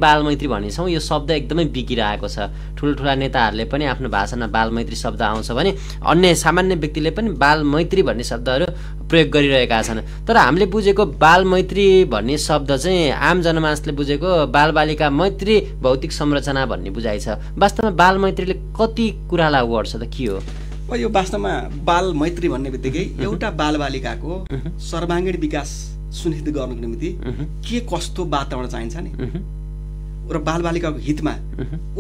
Speaker 1: भनिन्छौँ यो शब्द एकदमै बिगिरहेको छ। ठुल्ठुला नेताहरूले पनि आफ्नो भाषामा बालमैत्री शब्द आउँछ भने अन्य सामान्य व्यक्तिले पनि बालमैत्री भन्ने शब्दहरू प्रयोग गरिरहेका छन्। तर हामीले बुझेको बालमैत्री भन्ने शब्द चाहिँ आम जनमानसले बुझेको बालबालिका मैत्री भौतिक संरचना भन्ने बुझाइ छ। वास्तवमा बालमैत्रीले कति कुरालाई गर्छ त के हो?
Speaker 2: यो वास्तवमा बाल मैत्री भन्ने बित्तिकै एउटा बालबालिकाको सर्वाङ्गीण विकास सुनिश्चित गर्नको निम्ति के कस्तो वातावरण चाहिन्छ नि र बालबालिकाको हितमा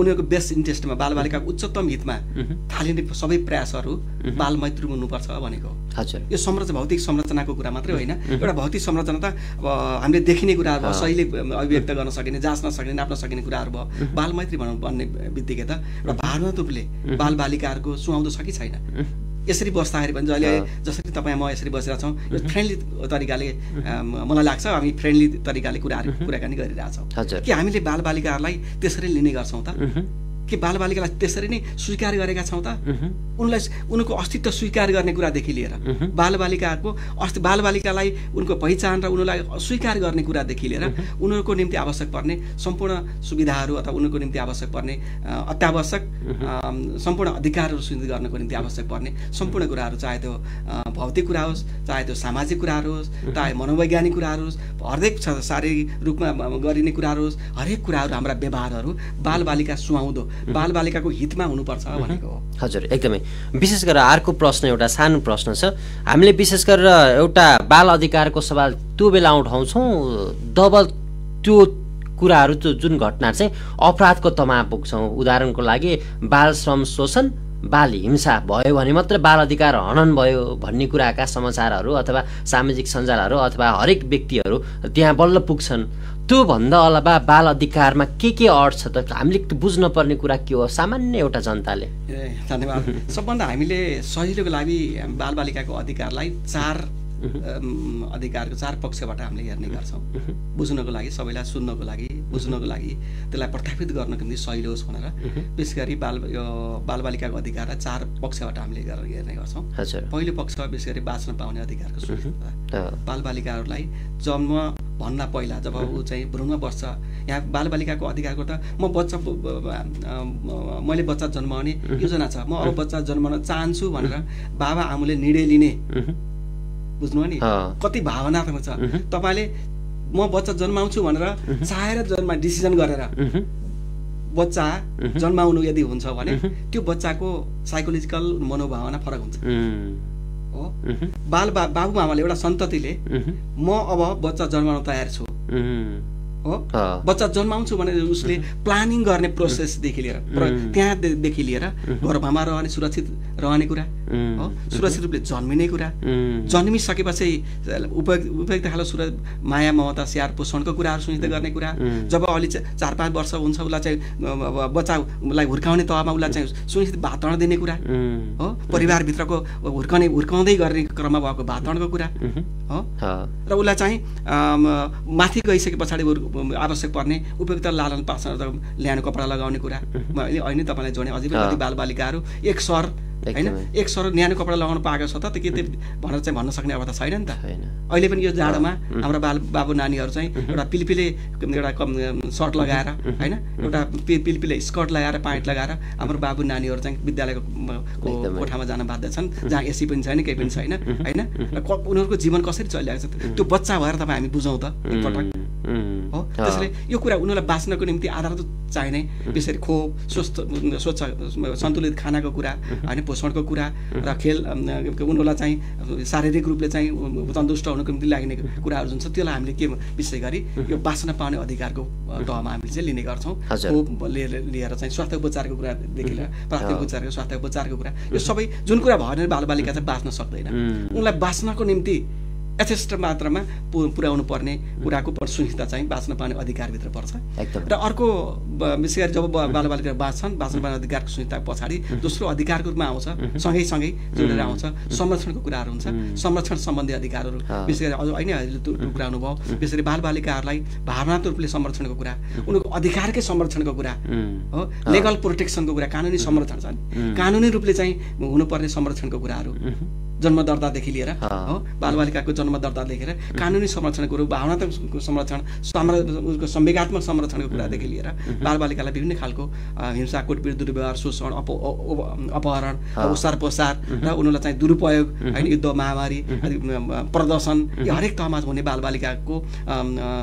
Speaker 2: उनीहरूको बेस्ट इन्ट्रेस्टमा बालबालिकाको उच्चतम हितमा थालिने सबै प्रयासहरू बाल मैत्री हुनुपर्छ भनेको हो। यो संरचना भौतिक संरचनाको कुरा मात्रै होइन। एउटा भौतिक संरचना त अब हामीले देखिने कुराहरू भयो, सहीले अभिव्यक्त गर्न सकिने जाँच्न सकिने नाप्न सकिने कुराहरू भयो। बाल मैत्री भन्ने बित्तिकै त एउटा भावनात्मक रूपले बालबालिकाहरूको सुहाउँदो छ कि छैन यसरी बस्दाखेरि पनि जहिले जसरी तपाईँ म यसरी बसिरहेको छौँ यो फ्रेन्डली तरिकाले मलाई लाग्छ हामी फ्रेन्डली तरिकाले कुराकानी गरिरहेछौँ कि हामीले बालबालिकाहरूलाई त्यसरी लिने गर्छौँ त कि बालबालिकालाई त्यसरी नै स्वीकार गरेका छौँ त उनको अस्तित्व स्वीकार गर्ने कुरादेखि लिएर बालबालिकालाई उनको पहिचान र उनीहरूलाई स्वीकार गर्ने कुरादेखि लिएर उनीहरूको निम्ति आवश्यक पर्ने सम्पूर्ण सुविधाहरू अथवा उनीहरूको निम्ति आवश्यक पर्ने अत्यावश्यक सम्पूर्ण अधिकारहरू सुनिश्चित गर्नको निम्ति आवश्यक पर्ने सम्पूर्ण कुराहरू चाहे त्यो भौतिक कुरा होस् चाहे त्यो सामाजिक कुराहरू होस् चाहे मनोवैज्ञानिक कुराहरू होस् हरेक शारीरिक रूपमा गरिने कुराहरू होस् हरेक कुराहरू हाम्रा व्यवहारहरू बालबालिका सुहाउँदो बालबालिकाको हितमा हुनुपर्छ भनेको हो।
Speaker 1: हजुर एकदमै। विशेष गरेर अर्को प्रश्न एउटा सानो प्रश्न छ। हामीले विशेष गरेर एउटा बाल अधिकारको सवाल त्यो बेला उठाउँछौँ जब त्यो कुराहरू जुन घटना चाहिँ अपराधको तहमा पुग्छौँ। उदाहरणको लागि बाल श्रम शोषण बाल हिंसा भयो भने मात्र बाल अधिकार हनन भयो भन्ने कुराका समाचारहरू अथवा सामाजिक सञ्जालहरू अथवा हरेक व्यक्तिहरू त्यहाँ बल्ल पुग्छन्। त्योभन्दा अलावा बाल अधिकारमा के अर्थ छ त हामीले बुझ्न पर्ने कुरा के हो सामान्य एउटा जनताले?
Speaker 2: धन्यवाद। सबभन्दा हामीले सजिलोको लागि बालबालिकाको अधिकारलाई चार अधिकारको चार पक्षबाट हामीले हेर्ने गर्छौँ। बुझ्नको लागि सबैलाई सुन्नको लागि बुझ्नको लागि त्यसलाई प्रस्थापित गर्नको निम्ति सजिलो होस् भनेर विशेष गरी बालबालिकाको अधिकारलाई चार पक्षबाट हामीले हेर्ने गर्छौँ। पहिलो पक्ष विशेष गरी बाँच्न पाउने अधिकारको सुरक्षा। बालबालिकाहरूलाई जन्म भन्दा पहिला जब ऊ चाहिँ भ्रूणमा बस्छ यहाँ बालबालिकाको अधिकारको त मैले बच्चा जन्माउने योजना छ म अब बच्चा जन्माउन चाहन्छु भनेर बाबा आमाले निर्णय लिने बुझ्नु नि कति भावनात्मक छ। तपाईँले म बच्चा जन्माउँछु भनेर चाहेर डिसिजन गरेर बच्चा जन्माउनु यदि हुन्छ भने त्यो बच्चाको साइकोलोजिकल मनोभावना फरक हुन्छ हो। बाबु आमाले एउटा सन्ततिले म अब बच्चा जन्माउन तयार छु हो, बच्चा जन्माउँछु भने उसले प्लानिङ गर्ने प्रोसेसदेखि लिएर त्यहाँदेखि लिएर गर्भमा रहने सुरक्षित रहने कुरा हो, सुरक्षित रूपले जन्मिने कुरा, जन्मिसकेपछि उपयुक्त खालको माया ममता स्याहार पोषणको कुराहरू सुनिश्चित गर्ने कुरा, जब अलि 4-5 वर्ष हुन्छ उसलाई चाहिँ बच्चालाई हुर्काउने तहमा उसलाई चाहिँ सुनिश्चित वातावरण दिने कुरा हो, परिवारभित्रको हुर्काउँदै गर्ने क्रममा भएको वातावरणको कुरा हो, र उसलाई चाहिँ माथि गइसके पछाडि आवश्यक पर्ने उपयुक्त लालन पालन ल्याउनु कपडा लगाउने कुरा। मैले अहिले तपाईँलाई जोडे अझै पनि बालबालिकाहरू एक सर हैन एक सर न्यानो कपडा लगाउन पाएको छ त के भनेर चाहिँ भन्न सक्ने अवस्था छैन नि त। अहिले पनि यो जाडोमा हाम्रो बाबु नानीहरू चाहिँ एउटा पिलपिले एउटा सर्ट लगाएर हैन एउटा पिलपिले स्कर्ट लगाएर प्यान्ट लगाएर हाम्रो बाबु नानीहरू चाहिँ विद्यालयको कोठामा जान बाध्य छन्, जहाँ एसी पनि छैन केही पनि छैन हैन, र उनीहरूको जीवन कसरी चलिरहेको छ त्यो बच्चा भएर तपाईँ हामी बुझौँ त एकपटक हो। त्यसैले यो कुरा उनीहरूलाई बाँच्नको निम्ति आधारभूत चाहिने विशेष खोप स्वच्छ सन्तुलित खानाको कुरा हैन, पोषणको कुरा र खेल उनीहरूलाई चाहिँ शारीरिक रूपले चाहिँ तन्दुरुस्त हुनको निम्ति लाग्ने कुराहरू जुन छ त्यसलाई हामीले के विशेष गरी यो बाँच्न पाउने अधिकारको तहमा हामीले चाहिँ लिने गर्छौँ। खोप लिएर चाहिँ स्वास्थ्य उपचारको कुरादेखि लिएर प्राथमिक उपचारको स्वास्थ्य उपचारको कुरा, यो सबै जुन कुरा भयो भने बालबालिका चाहिँ बाँच्न सक्दैन। उनलाई बाँच्नको निम्ति यथेष्ट मात्रामा पुर्याउनु पर्ने कुराको सुनिश्चितता चाहिँ बाँच्न पाउने अधिकारभित्र पर्छ। र अर्को विशेष गरी जब बालबालिका बाँच्न पाउने अधिकारको सुनिश्चितता पछाडि दोस्रो अधिकारको रूपमा आउँछ सँगै जोडेर आउँछ संरक्षणको कुराहरू हुन्छ, संरक्षण सम्बन्धी अधिकारहरू विशेष गरी अहिले अहिले कुरा अनुभव विशेष गरी बालबालिकाहरूलाई भावनात्मक रूपले संरक्षणको कुरा, उनीहरूको अधिकारकै संरक्षणको कुरा हो, लेगल प्रोटेक्सनको कुरा, कानुनी संरक्षण छ नि, कानुनी रूपले चाहिँ हुनुपर्ने संरक्षणको कुराहरू जन्म दर्तादेखि लिएर हो, बालबालिकाको जन्म दर्तादेखि लिएर कानुनी संरक्षणको कुरो, भावनात्मक संरक्षण, उसको संवेगात्मक संरक्षणको कुरादेखि लिएर बालबालिकालाई विभिन्न खालको हिंसा कुटपिट दुर्व्यवहार शोषण अपहरण ओसार पसार र उनीहरूलाई चाहिँ दुरुपयोग होइन युद्ध महामारी प्रदर्शन यो हरेक तहमा हुने बालबालिकाको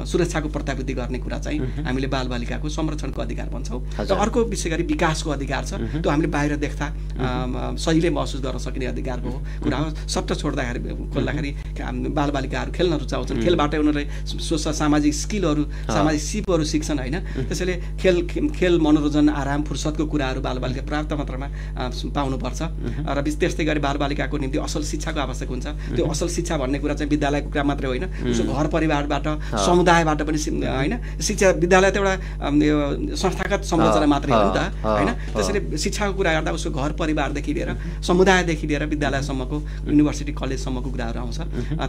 Speaker 2: सुरक्षाको प्रत्याभूति गर्ने कुरा चाहिँ हामीले बालबालिकाको संरक्षणको अधिकार भन्छौँ। र अर्को विशेष गरी विकासको अधिकार छ, त्यो हामीले बाहिर देख्दा सजिलै महसुस गर्न सक्ने अधिकारको कुरा हो। सबै खोल्दाखेरि बालबालिकाहरू खेल्न रुचाउँछन्, खेलबाट उनीहरूले सामाजिक स्किलहरू सामाजिक सिपहरू सिक्छन् होइन। त्यसैले खेल मनोरञ्जन आराम फुर्सदको कुराहरू बालबालिका पर्याप्त मात्रामा पाउनुपर्छ। र त्यस्तै गरी बालबालिकाको निम्ति असल शिक्षाको आवश्यक हुन्छ। त्यो असल शिक्षा भन्ने कुरा चाहिँ विद्यालयको कुरा मात्रै होइन, उसको घर परिवारबाट समुदायबाट पनि होइन। शिक्षा विद्यालय त एउटा संस्थागत संरचना मात्रै हो नि त होइन। त्यसैले शिक्षाको कुरा गर्दा उसको घर परिवारदेखि लिएर समुदायदेखि लिएर विद्यालयसम्मको युनिभर्सिटी कलेजसम्मको कुराहरू आउँछ।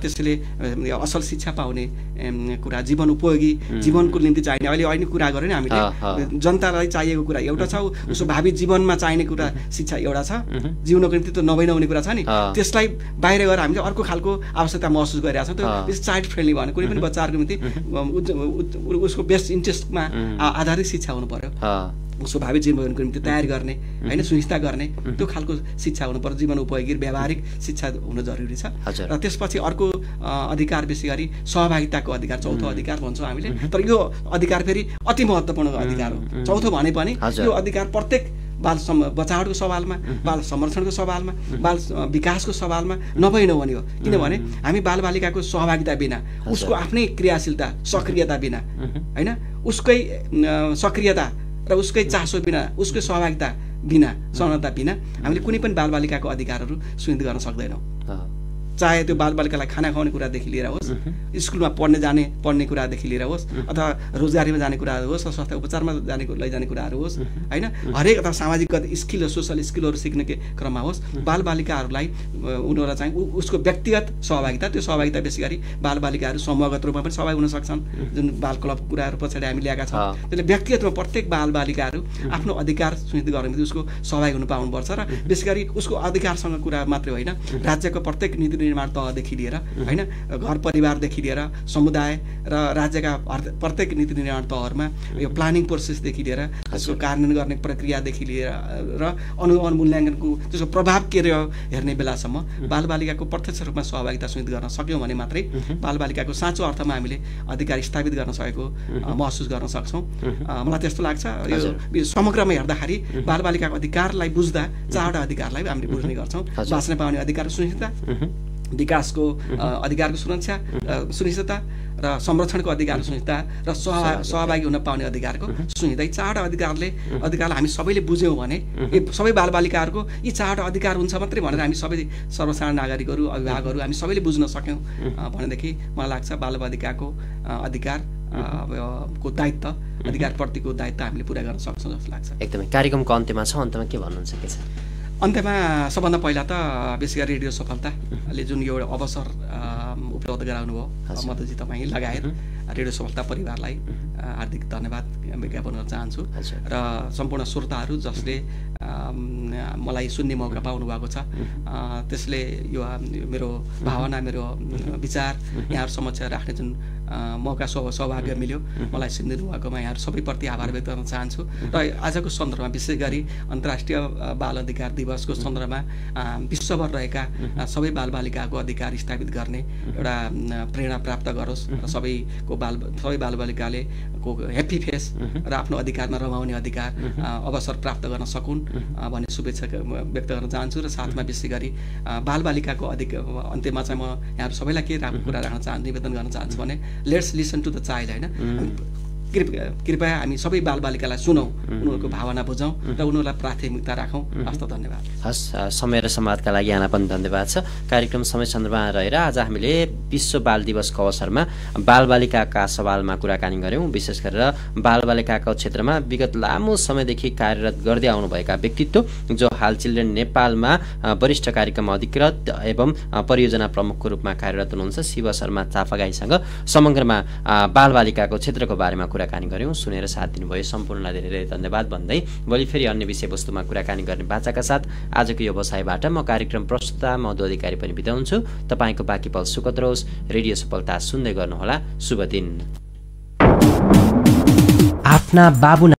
Speaker 2: त्यसैले असल शिक्षा पाउने कुरा, जीवन उपयोगी जीवनको निम्ति चाहिने अहिले कुरा गऱ्यौँ नि हामीले, जनतालाई चाहिएको कुरा एउटा छ, उसको भावी जीवनमा चाहिने कुरा शिक्षा एउटा छ, जिउनको निम्ति त नहुने कुरा छ नि, त्यसलाई बाहिर गएर हामीले अर्को खालको आवश्यकता महसुस गरिरहेको छौँ। त्यो चाइल्ड फ्रेन्डली भने कुनै पनि बच्चाहरूको निम्ति उसको बेस्ट इन्ट्रेस्टमा आधारित शिक्षा हुनु पर्यो, उसको भावी जीवनको निम्ति तयार गर्ने होइन सुनिश्चित गर्ने त्यो खालको शिक्षा हुनु पर्यो, जीवन उपयोगी व्यावहारिक शिक्षा हुनु जरुरी छ। र त्यसपछि अर्को अधिकार विशेष गरी सहभागिताको अधिकार, चौथो अधिकार भन्छौँ हामीले। तर यो अधिकार फेरि अति महत्त्वपूर्ण अधिकार हो। चौथो भने पनि यो अधिकार प्रत्येक बाल बचावटको सवालमा, बाल संरक्षणको सवालमा, बाल विकासको सवालमा नभई नहुने हो। किनभने हामी बालबालिकाको सहभागिता बिना, उसको आफ्नै क्रियाशीलता सक्रियता बिना होइन, उसकै सक्रियता र उसकै चासो बिना, उसकै सहभागिता बिना, संलग्नता बिना हामीले कुनै पनि बालबालिकाको अधिकारहरू सुनिश्चित गर्न सक्दैनौँ। चाहे त्यो बालबालिकालाई खाना खुवाउने कुरादेखि लिएर होस्, स्कुलमा पढ्ने कुरादेखि लिएर होस्, अथवा रोजगारीमा जाने कुराहरू होस्, स्वास्थ्य उपचारमा लैजाने कुराहरू होस् होइन, हरेक अथवा सामाजिक स्किल सोसल स्किलहरू सिक्ने क्रममा होस्, बालबालिकाहरूलाई उनीहरूलाई चाहिँ उसको व्यक्तिगत सहभागिता, त्यो सहभागिता विशेष गरी बालबालिकाहरू समूहगत रूपमा पनि सहभागी हुन सक्छन्, जुन बाल क्लबको कुराहरू पछाडि हामी ल्याएका छौँ। त्यसले व्यक्तिगत रूपमा प्रत्येक बालबालिकाहरू आफ्नो अधिकार सुनिश्चित गर्ने उसको सहभागी हुन पाउनुपर्छ। र विशेष गरी उसको अधिकारसँग कुरा मात्रै होइन, राज्यको प्रत्येक नीति निर्माण तहदेखि लिएर होइन घर परिवारदेखि लिएर समुदाय र राज्यका प्रत्येक नीति निर्माण तहहरूमा यो प्लानिङ प्रोसेसदेखि लिएर त्यसको कार्यान्वयन गर्ने प्रक्रियादेखि लिएर र अनुमूल्याङ्कनको त्यसको प्रभाव के रह्यो हेर्ने बेलासम्म बालबालिकाको प्रत्यक्ष रूपमा सहभागिता सुनिश्चित गर्न सक्यौँ भने मात्रै बालबालिकाको साँचो अर्थमा हामीले अधिकार स्थापित गर्न सकेको महसुस गर्न सक्छौँ। मलाई त्यस्तो लाग्छ यो समग्रमा हेर्दाखेरि बालबालिकाको अधिकारलाई बुझ्दा 4वटा अधिकारलाई हामीले बुझ्ने गर्छौँ। बाँच्न पाउने अधिकार सुनिश्चितता, विकासको अधिकारको सुनिश्चितता र संरक्षणको अधिकार सुनिश्चितता र सहभागी हुन पाउने अधिकारको सुनिश्चितता। यी 4वटा अधिकारलाई हामी सबैले बुझ्यौँ भने सबै बालबालिकाहरूको यी 4वटा अधिकार हुन्छ मात्रै भनेर हामी सबै सर्वसाधारण नागरिकहरू अभिभावकहरू हामी सबैले बुझ्न सक्यौँ भनेदेखि मलाई लाग्छ बालबालिकाको अधिकार को दायित्व अधिकारप्रतिको दायित्व हामीले पुरा गर्न सक्छौँ जस्तो लाग्छ।
Speaker 1: एकदमै कार्यक्रमको अन्त्यमा छ, अन्त्यमा के भन्नुहुन्छ के छ?
Speaker 2: अन्त्यमा सबभन्दा पहिला त विशेष गरी रेडियो सफलताले जुन एउटा अवसर उपलब्ध गराउनु भयो मधुजी तपाईँ लगायत रेडियो सफलता परिवारलाई हार्दिक धन्यवाद ज्ञापन गर्न चाहन्छु र सम्पूर्ण श्रोताहरू जसले मलाई सुन्ने मौका पाउनु भएको छ त्यसले यो मेरो भावना मेरो विचार यहाँहरू समक्ष राख्ने जुन मौका सौभाग्य मिल्यो मलाई सुनिदिनु भएकोमा यहाँहरू सबैप्रति आभार व्यक्त गर्न चाहन्छु र आजको सन्दर्भमा विशेष गरी अन्तर्राष्ट्रिय बाल अधिकार दिवसको सन्दर्भमा विश्वभर रहेका सबै बालबालिकाको अधिकार स्थापित गर्ने एउटा प्रेरणा प्राप्त गरोस् र सबै बालबालिकाले को ह्याप्पी फेस र आफ्नो अधिकारमा रमाउने अधिकार अवसर प्राप्त गर्न सकुन् भन्ने शुभेच्छा व्यक्त गर्न चाहन्छु र साथमा विशेष गरी बालबालिकाको अन्त्यमा चाहिँ म यहाँहरू सबैलाई के राम्रो कुरा राख्न चाहन्छु निवेदन गर्न चाहन्छु भने let's listen to the child होइन कृपया हामी सबै बालबालिकालाई सुनौँ उनीहरूको भावना बुझौँ र उनीहरूलाई प्राथमिकता राखौँ। हस् त धन्यवाद।
Speaker 1: हस् समय र संवादका लागि यहाँलाई पनि धन्यवाद छ। कार्यक्रम समय सन्दर्भमा रहेर आज हामीले विश्व बाल दिवसको अवसरमा बालबालिकाका सवालमा कुराकानी गऱ्यौँ। विशेष गरेर बालबालिकाको क्षेत्रमा विगत लामो समयदेखि कार्यरत गर्दै आउनुभएका व्यक्तित्व जो हाल चिल्ड्रेन नेपालमा वरिष्ठ कार्यक्रम अधिकृत एवं परियोजना प्रमुखको रूपमा कार्यरत हुनुहुन्छ शिव शर्मा चापागाईसँग समग्रमा बालबालिकाको क्षेत्रको बारेमा कुराकानी गऱ्यौँ। सुनेर साथ दिनुभयो सम्पूर्णलाई धेरै धेरै धन्यवाद भन्दै भोलि फेरि अन्य विषयवस्तुमा कुराकानी गर्ने बाचाका साथ आजको यो बसाइबाट म कार्यक्रम प्रस्तुता मधु अधिकारी पनि बिदा हुन्छु। तपाईँको बाँकी पल सुखद रहोस्। रेडियो सफलता सुन्दै गर्नुहोला। शुभ दिन। आफ्ना बाबु